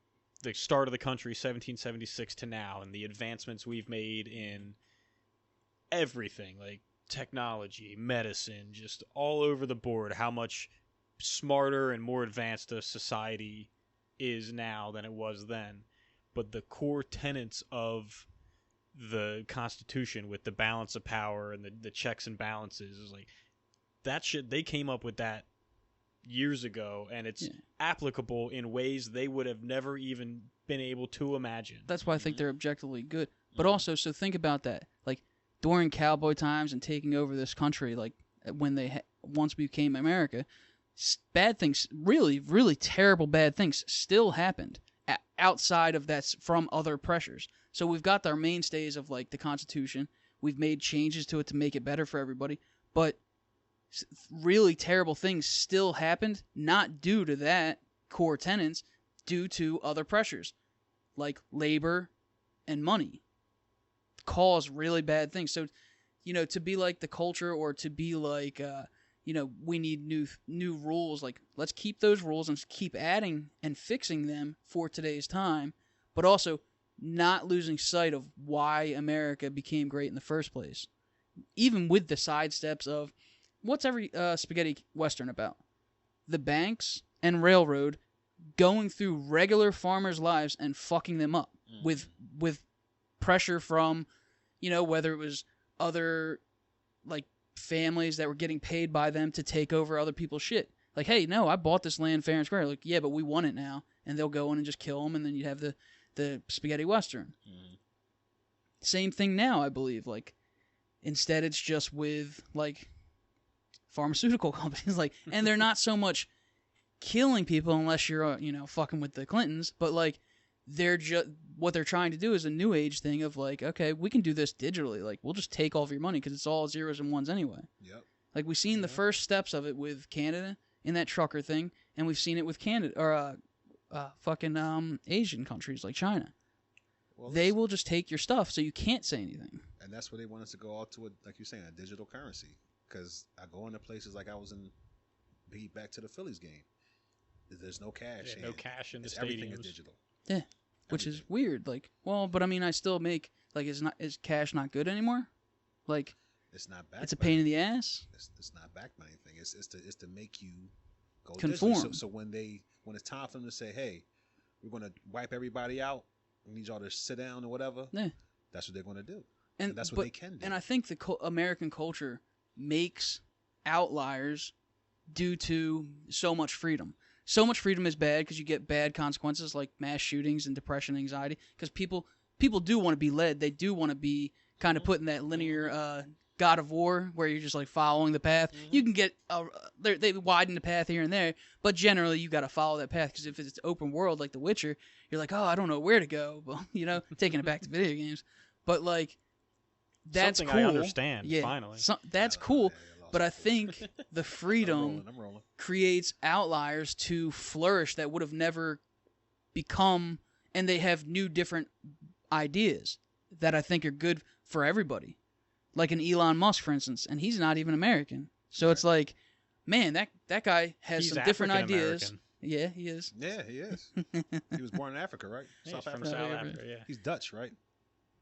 the start of the country, 1776 to now, and the advancements we've made in everything, like technology, medicine, just all over the board, how much smarter and more advanced a society is now than it was then. But the core tenets of the Constitution with the balance of power and the checks and balances is like that shit. They came up with that years ago, and it's applicable in ways they would have never even been able to imagine. That's why I think they're objectively good. But also, so think about that. Like during cowboy times and taking over this country, like when they once became America, bad things, really, really terrible bad things still happened outside of that from other pressures. So we've got our mainstays of like the Constitution. We've made changes to it to make it better for everybody. But really terrible things still happened, not due to that core tenets, due to other pressures like labor and money cause really bad things. So, to be like the culture or to be like, we need new rules. Like, let's keep those rules and keep adding and fixing them for today's time, but also not losing sight of why America became great in the first place. Even with the sidesteps of what's every spaghetti western about? The banks and railroad going through regular farmers' lives and fucking them up with pressure from, whether it was other like families that were getting paid by them to take over other people's shit. Like, hey, no, I bought this land fair and square. Like, yeah, but we won it now, and they'll go in and just kill them, and then you have the spaghetti western. Same thing now, I believe. Like, instead, it's just with like pharmaceutical companies, like, and they're not so much killing people unless you're fucking with the Clintons, but like they're just what they're trying to do is a new age thing of like, okay, we can do this digitally, like we'll just take all of your money because it's all zeros and ones anyway. Yep. Like we've seen the first steps of it with Canada in that trucker thing, and we've seen it with Canada or fucking Asian countries like China. Well, they will just take your stuff so you can't say anything. And that's where they want us to go all to, like you're saying, a digital currency. Because I go into places like I was in, back to the Phillies game. There's no cash. No cash in the stadiums. Everything is digital. Yeah, which is weird. Like, well, but I mean, I still make like, is cash not good anymore? Like, it's not backed. It's a pain in the ass. It's not backed by anything. It's to make you go conform. So when it's time for them to say, hey, we're going to wipe everybody out, we need y'all to sit down or whatever. Yeah, that's what they're going to do, and that's what they can do. And I think the American culture makes outliers due to so much freedom. So much freedom is bad because you get bad consequences like mass shootings and depression, anxiety. Because people do want to be led. They do want to be kind of put in that linear God of War where you're just like following the path. You can get they widen the path here and there, but generally you got to follow that path because if it's open world like The Witcher, you're like, oh, I don't know where to go. Well, you know, taking it back to video games, but like that's something cool. I understand. Yeah, finally, that's cool. But I think the I'm freedom rolling. creates outliers to flourish that would have never become, and they have new different ideas that I think are good for everybody. Like an Elon Musk, for instance, and he's not even American. So it's like, man, that guy has he's some different ideas. African-American. Yeah, he is. Yeah, he is. He was born in Africa, right? Yeah, he's from Africa. South Yeah, Africa. Yeah. He's Dutch, right?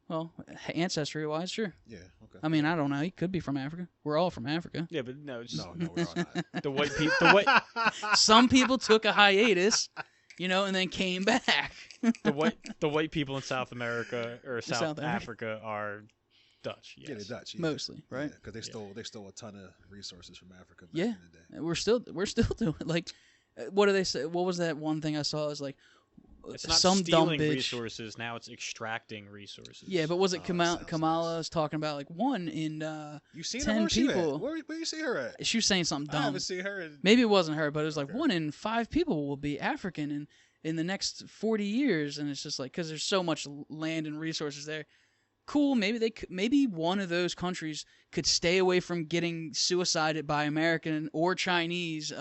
Well, ancestry-wise, sure. Yeah. Okay. I mean, I don't know. He could be from Africa. We're all from Africa. Yeah, but no, it's No, we're all not. the white people. The white, Some people took a hiatus, you know, and then came back. the white people in South America or South South Africa are Dutch. Yes. Yeah, they're Dutch. Yeah. Mostly, right? Because they stole a ton of resources from Africa back Yeah. in the day. We're still doing it. Like, what do they say? What was that one thing I saw? It was like It's not some dumb stealing bitch. resources. Now it's extracting resources. Yeah, but was it Oh, that sounds Kamala's talking about like one in You seen 10 her? Where she people. at? Where you see her at? she was saying something I dumb. haven't seen her. Maybe it wasn't her, but it was like Okay. 1 in 5 people will be African in the next 40 years, and it's just like because there's so much land and resources there. Cool, maybe one of those countries could stay away from getting suicided by American or Chinese,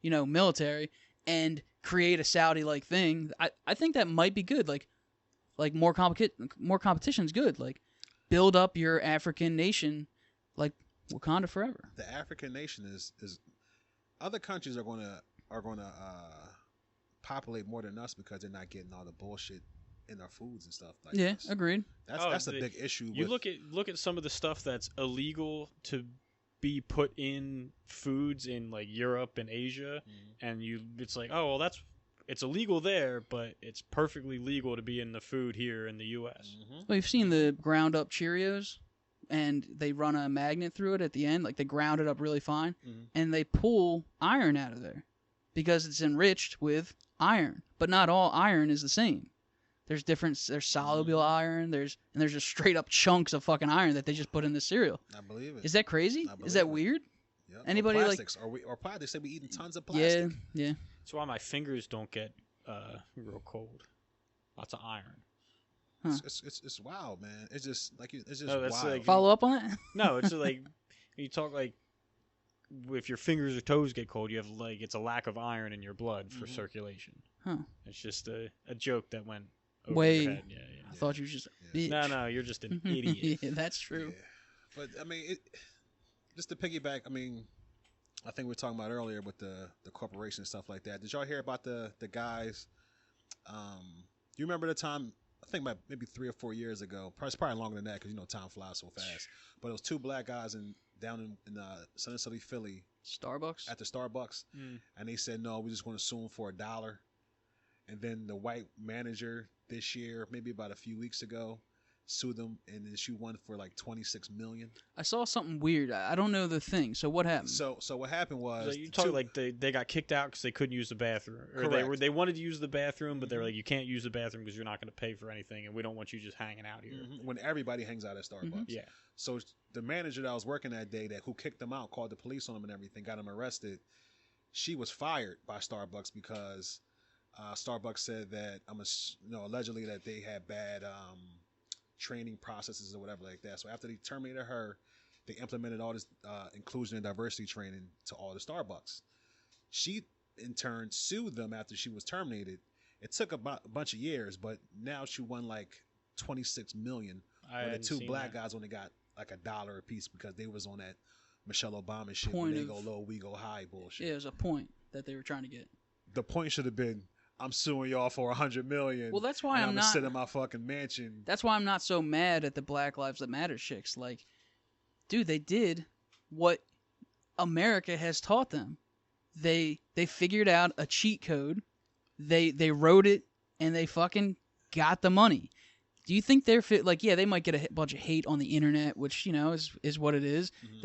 military, and create a Saudi-like thing. I think that might be good. Like more competition is good. Like build up your African nation, like Wakanda forever. The African nation is other countries are gonna populate more than us because they're not getting all the bullshit in our foods and stuff like Yeah, this. agreed. That's a big issue. You with, look at some of the stuff that's illegal to be put in foods in like Europe and Asia, and it's like, oh well, it's illegal there, but it's perfectly legal to be in the food here in the U.S. Well, you've seen the ground up Cheerios, and they run a magnet through it at the end, like they ground it up really fine, and they pull iron out of there because it's enriched with iron. But not all iron is the same. There's soluble iron, there's just straight up chunks of fucking iron that they just put in the cereal. I believe it. Is that crazy? I Is that believe it. weird? Yep. Anybody or like- plastics, or plastics? They be eating tons of plastic. Yeah. That's why my fingers don't get real cold. Lots of iron. It's wild, man. It's just it's just No, that's wild. like- Follow up on it? No, it's like you talk like if your fingers or toes get cold, you have like it's a lack of iron in your blood for circulation. Huh. It's just a joke that went over Way- your head. Yeah, I thought you were just a bitch. No, you're just an idiot. Yeah, that's true. Yeah. But I mean, just to piggyback. I mean, I think we were talking about earlier with the corporation and stuff like that. Did y'all hear about the guys? Do you remember the time? I think about maybe 3 or 4 years ago. Probably longer than that because time flies so fast. But it was 2 black guys down in Center City, Philly, Starbucks? at the Starbucks, and they said no, we just want to sue them for $1. And then the white manager this year, maybe about a few weeks ago, sued them, and then she won for like $26 million. I saw something weird. I don't know the thing. So what happened? So what happened was So you talk like they got kicked out because they couldn't use the bathroom, or Correct. they wanted to use the bathroom, but they were like, you can't use the bathroom because you're not going to pay for anything, and we don't want you just hanging out here. when everybody hangs out at Starbucks. Yeah, So the manager that was working that day, who kicked them out, called the police on them and everything, got them arrested. She was fired by Starbucks because Starbucks said that allegedly that they had bad training processes or whatever like that. So after they terminated her, they implemented all this inclusion and diversity training to all the Starbucks. She in turn sued them after she was terminated. It took a bunch of years, but now she won like $26 million. Where the hadn't 2 seen black that. guys only got like $1 a piece because they was on that Michelle Obama shit. Point When they of- go low, we go high bullshit. Yeah, it was a point that they were trying to get. The point should have been, I'm suing y'all for $100 million. Well, that's why and I'm I'm not. sit in my fucking mansion. That's why I'm not so mad at the Black Lives That Matter chicks. Like, dude, they did what America has taught them. They figured out a cheat code. They wrote it and they fucking got the money. Do you think they're fit? Like, yeah, they might get a bunch of hate on the internet, which is what it is. Mhm.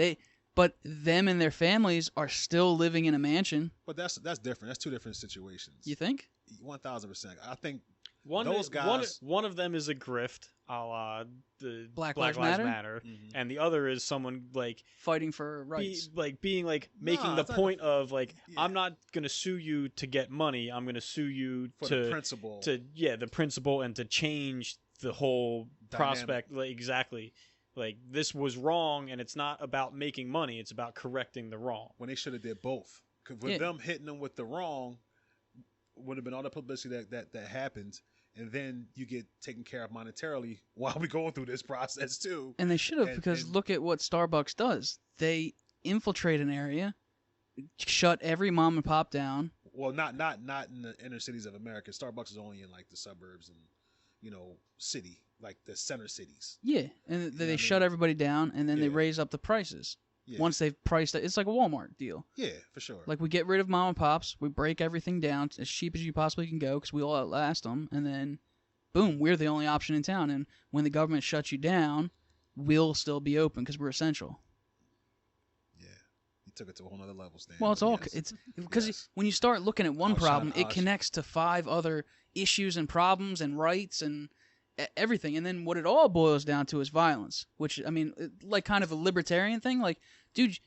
but them and their families are still living in a mansion. But that's different. That's two different situations. You think? 1,000%. I think One of them is a grift, a la the Black Lives Lives Matter, Mhm. and the other is someone like Fighting for rights. being like making Nah, the it's not point of like yeah. I'm not gonna sue you to get money. I'm gonna sue you for to the principle. the principle and to change the whole prospect. Like, exactly. Like this was wrong, and it's not about making money. It's about correcting the wrong. When they should have did both. 'Cause with them hitting them with the wrong, would have been all the publicity that happened, and then you get taken care of monetarily while we going through this process too. And they should have, because and- look at what Starbucks does. They infiltrate an area, shut every mom and pop down. Well, not in the inner cities of America. Starbucks is only in like the suburbs and city, like the center cities. Yeah, and they what I shut mean? everybody down, and then they Yeah. raise up the prices. Yeah. Once they've priced it, it's like a Walmart deal. Yeah, for sure. Like, we get rid of mom and pops, we break everything down as cheap as you possibly can go because we all outlast them, and then, boom, we're the only option in town. And when the government shuts you down, we'll still be open because we're essential. Yeah, you took it to a whole nother level, Stan. Well, it's but all yes. it's because Yes. when you start looking at one I was trying problem, to- it connects to 5 other issues and problems and rights and everything. And then what it all boils down to is violence, which, I mean, like kind of a libertarian thing. Like, dude,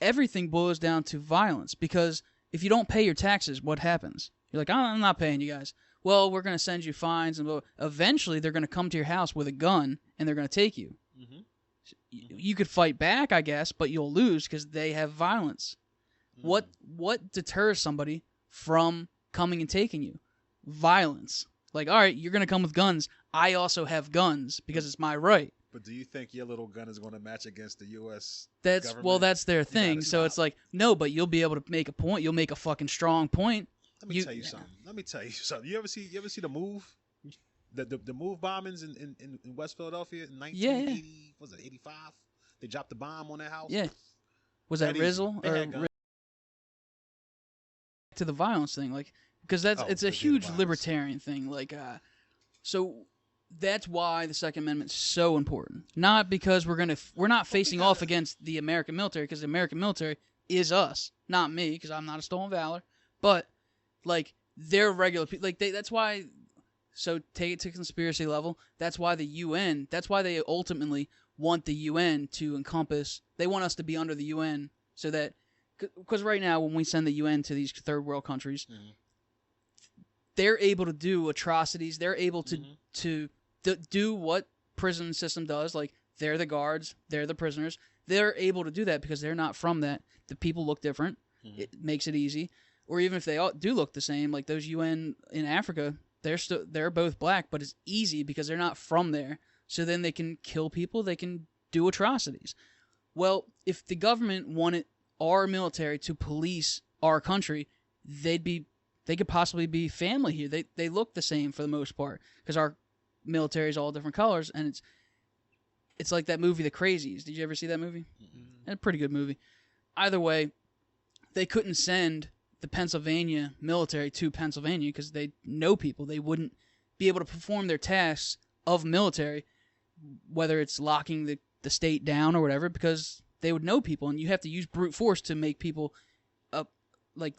everything boils down to violence, because if you don't pay your taxes, what happens? You're like, I'm not paying you guys. Well, we're going to send you fines, and eventually they're going to come to your house with a gun and they're going to take you. Mhm. You could fight back, I guess, but you'll lose because they have violence. Mhm. What deters somebody from coming and taking you? Violence. Like, all right, you're going to come with guns. I also have guns because it's my right. But do you think your little gun is going to match against the U.S. That's government? that's their gotta thing. So stop. it's like, no, but you'll be able to make a point. You'll make a fucking strong point. Let me tell you something. You ever see the move? The move bombings in West Philadelphia in 1980, was it 85? They dropped the bomb on that house. Yeah. Was that That easy. Rizzle They or had guns. to the violence thing? Like, because it's a they did huge violence. libertarian thing. Like, so that's why the Second Amendment's so important. Not because we're not facing off against the American military, because the American military is us, not me, because I'm not a stolen valor. But like, they're regular people. Like, that's why. So take it to conspiracy level. That's why the UN. That's why they ultimately want the UN to encompass. They want us to be under the UN, so that, because right now when we send the UN to these third world countries, they're able to do atrocities. They're able to do what prison system does. Like, they're the guards, they're the prisoners. They're able to do that because they're not from that. The people look different. It makes it easy. Or even if they all do look the same, like those UN in Africa, they're both black, but it's easy because they're not from there. So then they can kill people, they can do atrocities. Well, if the government wanted our military to police our country, they could possibly be family here. They look the same for the most part because our military is all different colors, and it's like that movie The Crazies. Did you ever see that movie? A pretty good movie. Either way, they couldn't send the Pennsylvania military to Pennsylvania because they know people. They wouldn't be able to perform their tasks of military, whether it's locking the state down or whatever, because they would know people, and you have to use brute force to make people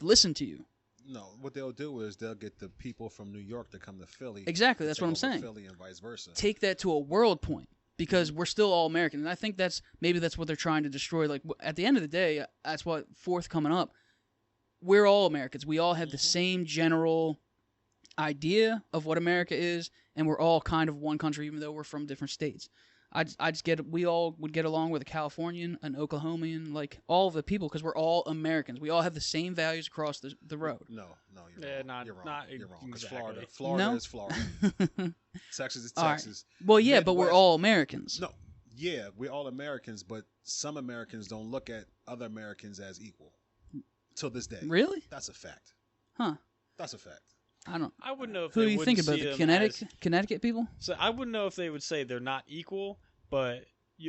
listen to you. No, what they'll do is they'll get the people from New York to come to Philly. Exactly, to that's take what I'm over saying. Philly and vice versa. Take that to a world point, because we're still all American, and I think that's what they're trying to destroy. Like, at the end of the day, that's what Fourth coming up. We're all Americans. We all have the same general idea of what America is, and we're all kind of one country, even though we're from different states. I just get we all would get along with a Californian, an Oklahomian, like all of the people, because we're all Americans. We all have the same values across the road. No, you're wrong. You're wrong. You're wrong. Because exactly. Florida No? is Florida. Texas is All right. Texas. Well, yeah, but we're Midwest- all Americans. No, yeah, we're all Americans, but some Americans don't look at other Americans as equal. Till this day. Really? That's a fact. Huh. That's a fact. I don't. I wouldn't know if Who they do you wouldn't think about? see The them Connecticut people? So I wouldn't know if they would say they're not equal, but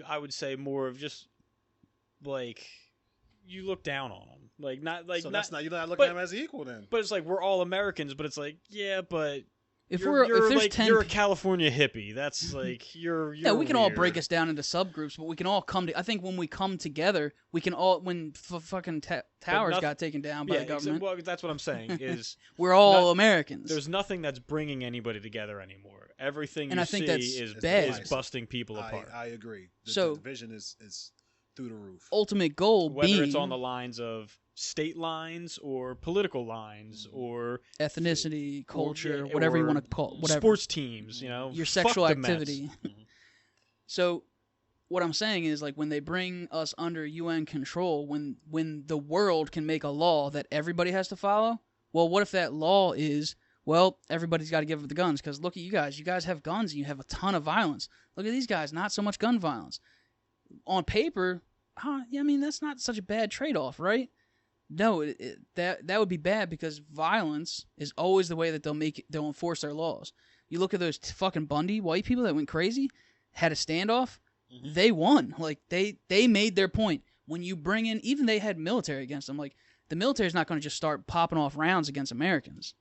I would say more of just like you look down on them, like not like So not. that's not, you're not looking but- at them as equal then. But it's like we're all Americans, but it's like yeah, but If you're there's like 10 you're a California hippie. That's like you're yeah, we can all weird. break us down into subgroups, but we can all come to. I think when we come together, we can all. When fucking towers got taken down by the government, well, that's what I'm saying. Is we're all Americans. there's nothing that's bringing anybody together anymore. Everything And you I think see that's is bad. busting people apart. I agree. So the division is through the roof. ultimate goal Whether being it's on the lines of state lines or political lines or ethnicity, culture, whatever you want to call it, whatever. sports teams, Your fuck sexual the Mets. activity. So what I'm saying is, like, when they bring us under UN control, when the world can make a law that everybody has to follow, well, what if that law is, well, everybody's got to give up the guns? Because look at you guys have guns and you have a ton of violence. Look at these guys, not so much gun violence. On paper, yeah, I mean, that's not such a bad trade-off, right? No, that would be bad because violence is always the way that they'll enforce their laws. You look at those fucking Bundy white people that went crazy, had a standoff, they won. Like, they made their point. When you bring in, even they had military against them. Like, the military's not going to just start popping off rounds against Americans.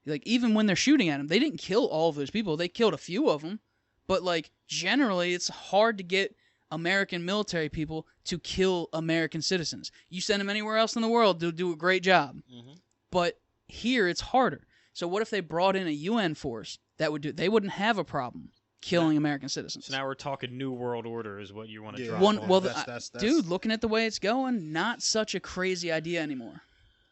Like, even when they're shooting at them, they didn't kill all of those people. They killed a few of them. But, like, generally, it's hard to get American military people to kill American citizens. You send them anywhere else in the world, they'll do a great job. But here, it's harder. So what if they brought in a UN force that would do? They wouldn't have a problem killing American citizens. So now we're talking New World Order is what you want to drop. Well, that's dude, looking at the way it's going, not such a crazy idea anymore.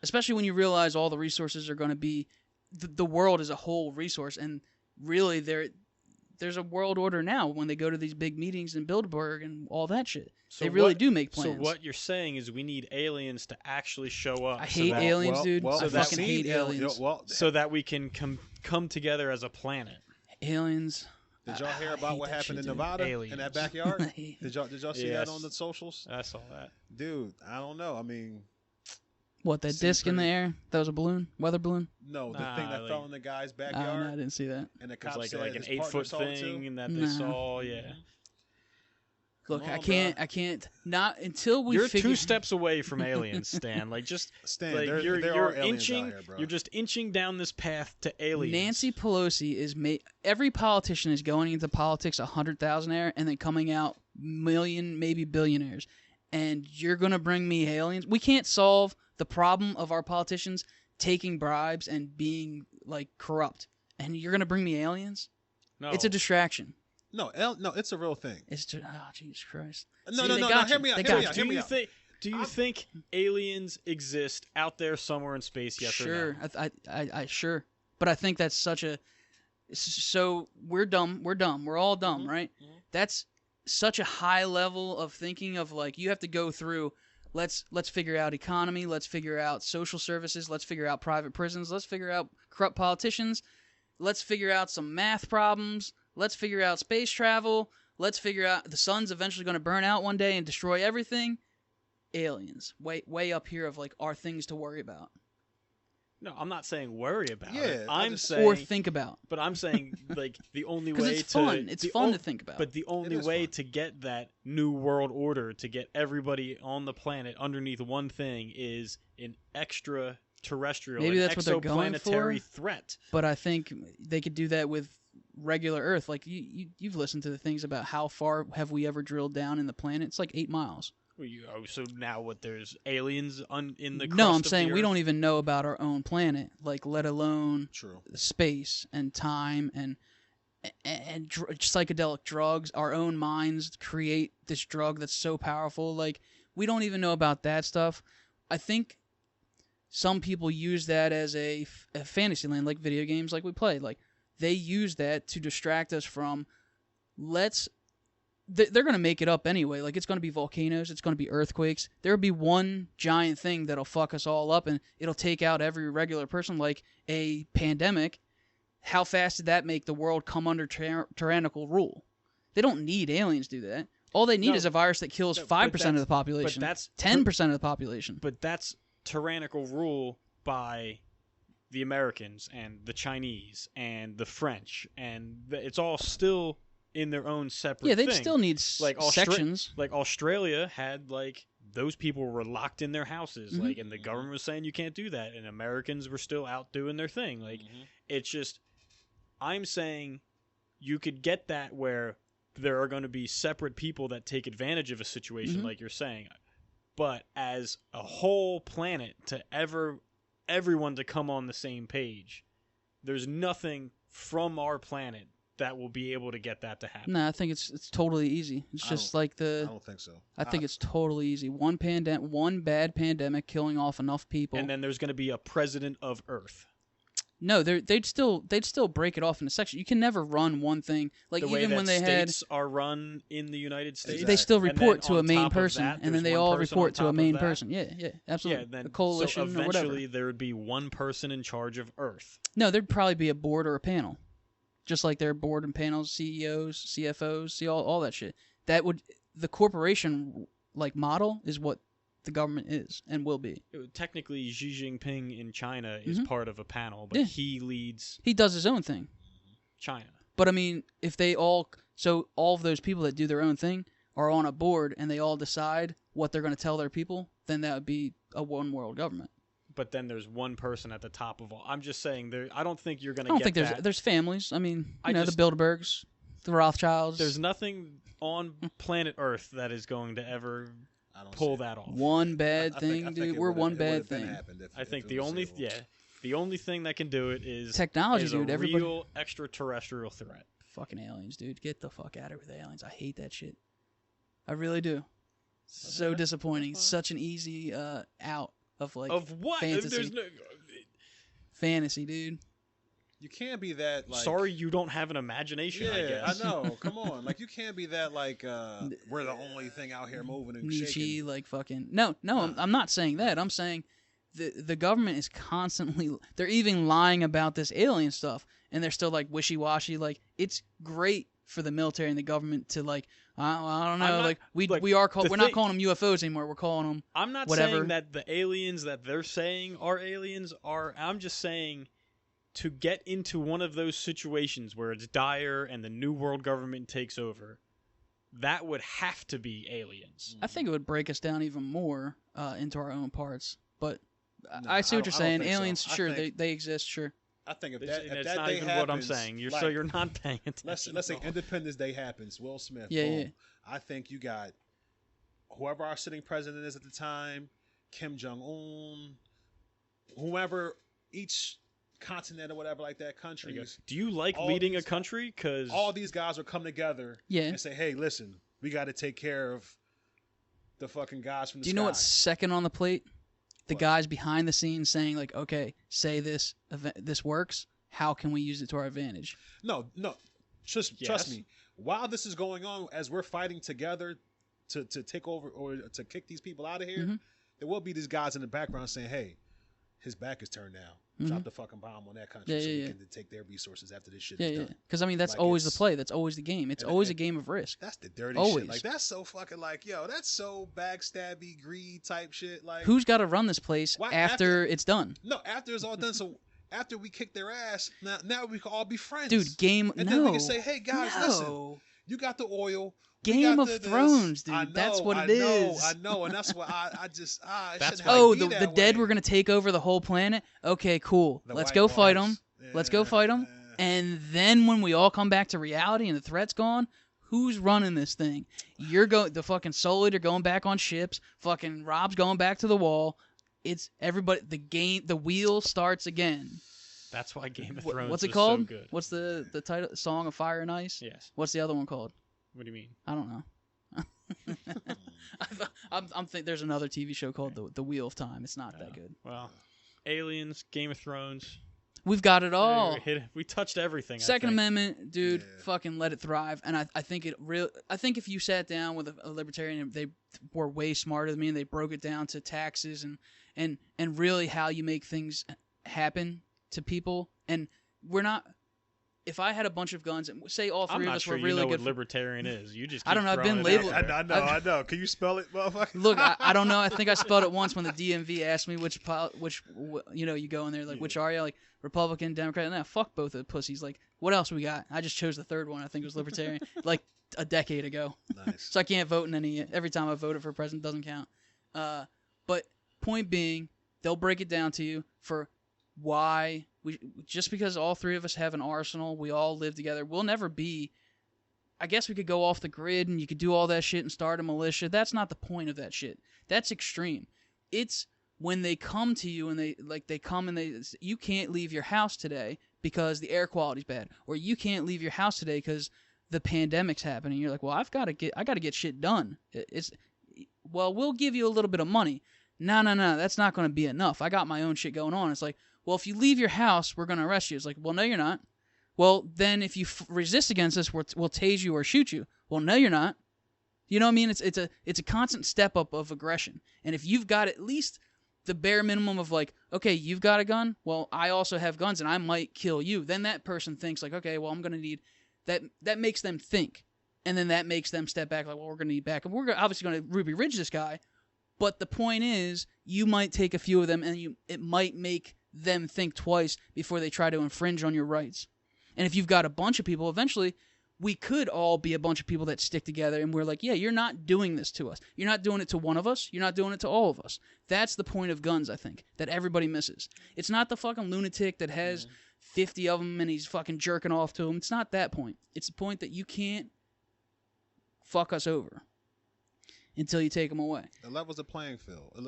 Especially when you realize all the resources are going to be the world as a whole resource, and really there's a world order now when they go to these big meetings in Bilderberg and all that shit. So they really do make plans. So what you're saying is we need aliens to actually show up. I hate aliens, dude. I fucking hate aliens. So that we can come together as a planet. Aliens. Did y'all hear about what happened in Nevada in that backyard? Did y'all see that on the socials? I saw that. Dude, I don't know. I mean, what, that disc in the air? That was a balloon? Weather balloon? No, the thing that fell in the guy's backyard. No, I didn't see that. And the It was cops like an his partner 8-foot saw it too. thing that they saw. Yeah. Look, Come on, I can't. Not until we. You're figure... 2 steps away from aliens, Stan. Like, just Stan, like there you're are aliens inching. out here, bro. You're just inching down this path to aliens. Nancy Pelosi is every politician is going into politics 100,000-aire and then coming out million, maybe billionaires. And you're gonna bring me aliens? We can't solve the problem of our politicians taking bribes and being like corrupt. And you're gonna bring me aliens? No, It's a distraction. No, it's a real thing. It's just, oh, Jesus Christ. No, See, no, they no, got hear you. me out. They Hear me got out. you. Hear me out. Do you think aliens exist out there somewhere in space? Yes Sure, or no? I sure, but I think that's such a. So we're dumb. We're all dumb, right? That's such a high level of thinking of, like, you have to go through. Let's figure out economy. Let's figure out social services. Let's figure out private prisons. Let's figure out corrupt politicians. Let's figure out some math problems. Let's figure out space travel. Let's figure out the sun's eventually going to burn out one day and destroy everything. Aliens, way up here of, like, our things to worry about. No, I'm not saying worry about Yeah, it. I'm just- saying Or think about. But I'm saying, like, the only Because way it's to fun. It's the fun to think about. But the only is way fun. to get that new world order, to get everybody on the planet underneath one thing, is an extra-terrestrial, Maybe an that's what they're going exoplanetary for. threat. But I think they could do that with regular Earth. Like, you've listened to the things about how far have we ever drilled down in the planet. It's like 8 miles. So now what? There's aliens in the crust No, I'm of the saying we Earth? don't even know about our own planet, like, let alone True. space and time and psychedelic drugs. Our own minds create this drug that's so powerful. Like, we don't even know about that stuff. I think some people use that as a fantasy land, like video games, like we play. Like, they use that to distract us from they're going to make it up anyway. Like, it's going to be volcanoes. It's going to be earthquakes. There'll be one giant thing that'll fuck us all up, and it'll take out every regular person, like a pandemic. How fast did that make the world come under tyrannical rule? They don't need aliens to do that. All they need is a virus that kills 5% of the population. But that's 10% of the population. But that's tyrannical rule by the Americans and the Chinese and the French, and it's all still in their own separate Yeah, they thing. still need sections. Like, Australia had, like, those people were locked in their houses, Mm-hmm. like, and the government was saying you can't do that, and Americans were still out doing their thing. Like, it's just I'm saying you could get that where there are going to be separate people that take advantage of a situation like you're saying. But as a whole planet to everyone to come on the same page, there's nothing from our planet that will be able to get that to happen. No, I think it's totally easy. It's just like I don't think so. I think it's totally easy. One bad pandemic killing off enough people, and then there's going to be a president of Earth. No, they'd still break it off into sections. You can never run one thing like the even way that when they states are run in the United States. They still And report then to a on main top of person, that, and then there's they one all person report on to a top main of that. person. Yeah, absolutely. Yeah, then a coalition so or whatever. eventually there would be one person in charge of Earth. No, there'd probably be a board or a panel, just like their board and panels, CEOs, CFOs, see all that shit. The corporation like model is what the government is and will be. Technically, Xi Jinping in China is part of a panel, but Yeah. he leads He does his own thing. China. But I mean, if they all of those people that do their own thing are on a board and they all decide what they're going to tell their people, then that would be a one world government. But then there's one person at the top of all. I'm just saying, I don't think you're going I to don't get think that. there's families. I mean, I the just- Bilderbergs, the Rothschilds. There's nothing on planet Earth that is going to ever I don't pull see it. that off. one bad I thing, think dude. it We're would've- one it bad would've been thing. happened if I think it the was only legal. the only thing that can do it is Technology, is dude. a Everybody. real extraterrestrial threat. Fucking aliens, dude. Get the fuck out of here with aliens. I hate that shit. I really do. So disappointing. Such an easy out of like Of what? fantasy. There's no. fantasy, dude. You can't be that like. Sorry, you don't have an imagination. I Yeah, guess. I know. Come on, like you can't be that like we're the only thing out here moving and Nietzsche, shaking. like fucking. No, I'm not saying that. I'm saying the government is constantly. They're even lying about this alien stuff, and they're still like wishy washy. Like it's great for the military and the government to like. I don't know. I'm not- Like look, we're not calling them UFOs anymore. We're calling them. I'm not whatever. saying that the aliens that they're saying are aliens are. I'm just saying to get into one of those situations where it's dire and the new world government takes over, that would have to be aliens. I think it would break us down even more into our own parts. But No, I see what you're I don't saying. think so. Aliens, I sure, think- they exist. Sure. I think if It's that not day even happens, what I'm saying. You're like, not paying attention. let's say Independence Day happens. Will Smith. Yeah, boom. yeah. I think you got whoever our sitting president is at the time, Kim Jong Un, whoever each continent or whatever like that countries. Do you like all leading a these- country? Because All these guys will come together Yeah. and say, "Hey, listen, we got to take care of the fucking guys from the Do you know sky." what's second on the plate? The What? guys behind the scenes saying like, okay, say this this works. How can we use it to our advantage? No. Trust Yes. me. While this is going on, as we're fighting together to take over or to kick these people out of here, Mhm. there will be these guys in the background saying, "Hey, his back is turned now. Drop the fucking bomb on that country Yeah, so yeah, we yeah. can take their resources after this shit Yeah, is yeah. done." Because I mean, that's Like, always the it's- play. That's always the game. It's and- always a and- game of risk. That's the dirty Always. shit. Like that's so fucking like, yo, that's so backstabby, greed type shit. Like Who's got to run this place Why- after it's done? No, after it's all done. So after we kick their ass, now we can all be friends, Dude, game. And no. then we can say, "Hey guys, listen, no. you got the oil." we Game got of this." Thrones, dude. I know, That's what I it know, is. I know, and that's what I just it That's shouldn't why- have Oh, to be the that dead way. were gonna take over the whole planet. Okay, cool. The Let's White go fight them. Walkers. Let's go fight them. And then when we all come back to reality and the threat's gone, who's running this thing? You're going. The fucking Solid are going back on ships. Fucking Rob's going back to the wall. It's everybody. The game. The wheel starts again. that's why Game of Wh- Thrones What's it was called? so good. What's the title? Song of Fire and Ice. Yes. What's the other one called? What do you mean? I don't know. I'm think there's another TV show called the Wheel of Time. It's not that good. Well, Aliens, Game of Thrones. We've got it all. We touched everything. I Second think. Amendment, dude, Yeah. fucking let it thrive. And I think I think if you sat down with a libertarian, they were way smarter than me, and they broke it down to taxes and really how you make things happen to people. And we're not. If I had a bunch of guns, and say all I'm three of not us sure were you really know good. what libertarian is. You just I don't keep know, I've been throwing it out labeled- there. I know. Can you spell it, motherfucker? Look, I don't know. I think I spelled it once when the DMV asked me which you go in there like which are you, like Republican, Democrat. Nah, fuck both of the pussies. Like what else we got? I just chose the third one. I think it was Libertarian, like a decade ago. Nice. So I can't vote in any. Every time I voted for president doesn't count. But point being, they'll break it down to you for why we just because all three of us have an arsenal, we all live together. We'll never be. I guess we could go off the grid and you could do all that shit and start a militia. That's not the point of that shit. That's extreme. It's when they come to you and they come and you can't leave your house today because the air quality's bad, or you can't leave your house today because the pandemic's happening. You're like, well, I got to get shit done. Well, we'll give you a little bit of money. No, that's not going to be enough. I got my own shit going on. It's like, well, if you leave your house, we're going to arrest you. It's like, well, no, you're not. Well, then if you resist against us, we'll tase you or shoot you. Well, no, you're not. You know what I mean? It's a constant step up of aggression. And if you've got at least the bare minimum of like, okay, you've got a gun, well, I also have guns and I might kill you. Then that person thinks like, okay, well, I'm going to need that. That makes them think. And then that makes them step back like, well, we're going to need backup. We're obviously going to Ruby Ridge this guy. But the point is, you might take a few of them and it might make them think twice before they try to infringe on your rights. And if you've got a bunch of people, eventually we could all be a bunch of people that stick together and we're like, yeah, you're not doing this to us. You're not doing it to one of us. You're not doing it to all of us. That's the point of guns, I think, that everybody misses. It's not the fucking lunatic that has 50 of them and he's fucking jerking off to them. It's not that point. It's the point that you can't fuck us over until you take them away. It levels the playing field. It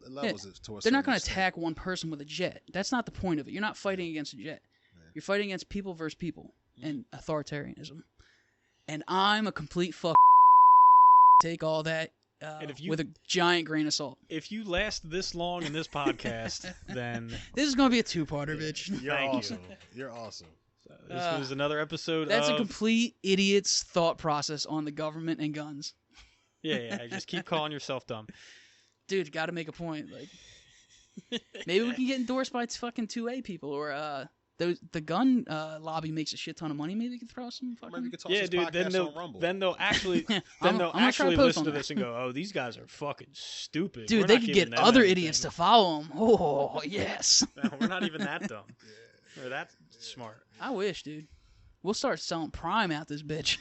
levels it to a They're not going to extent. attack one person with a jet. That's not the point of it. You're not fighting against a jet. You're fighting against people versus people and authoritarianism. And I'm a complete fuck. Take all that with a giant grain of salt. If you last this long in this podcast, then this is going to be a two-parter, bitch. You're Thank awesome. You're awesome. This was another episode That's of... a complete idiot's thought process on the government and guns. Yeah, just keep calling yourself dumb. Dude, got to make a point. Like, maybe we can get endorsed by fucking 2A people or the gun lobby makes a shit ton of money. Maybe we could throw some fucking... Maybe we could toss Yeah, this dude. podcast on Rumble. Then they'll actually I'm gonna try to post listen on to that. this and go, "Oh, these guys are fucking stupid." Dude, We're they not could giving get them other anything." idiots to follow them. Oh, yes. No, we're not even that dumb. We're that smart. I wish, dude. We'll start selling Prime out this bitch.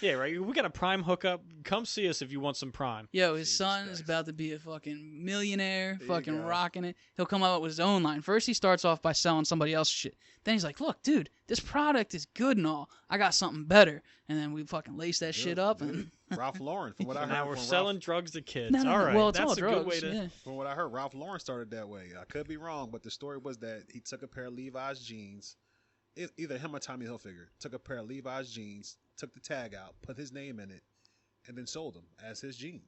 Yeah, right. We got a Prime hookup. Come see us if you want some Prime. Yo, his Jesus son is Christ. about to be a fucking millionaire, There you fucking go. rocking it. He'll come out with his own line. First, he starts off by selling somebody else's shit. Then he's like, look, dude, this product is good and all. I got something better. And then we fucking lace that shit up. And Ralph Lauren, from what I heard, Now we're from selling drugs to kids. No, All right, well, it's that's all a drugs. good way to. Yeah. From what I heard, Ralph Lauren started that way. I could be wrong, but the story was that he took a pair of Levi's jeans. Either him or Tommy Hilfiger took a pair of Levi's jeans, took the tag out, put his name in it, and then sold them as his jean.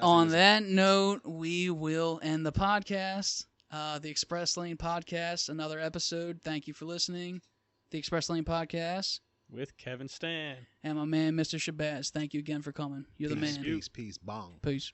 On that note, we will end the podcast. The Express Lane Podcast, another episode. Thank you for listening. The Express Lane Podcast. With Kevin Stan. And my man, Mr. Shabezz. Thank you again for coming. You're the man. Peace. Bong. Peace.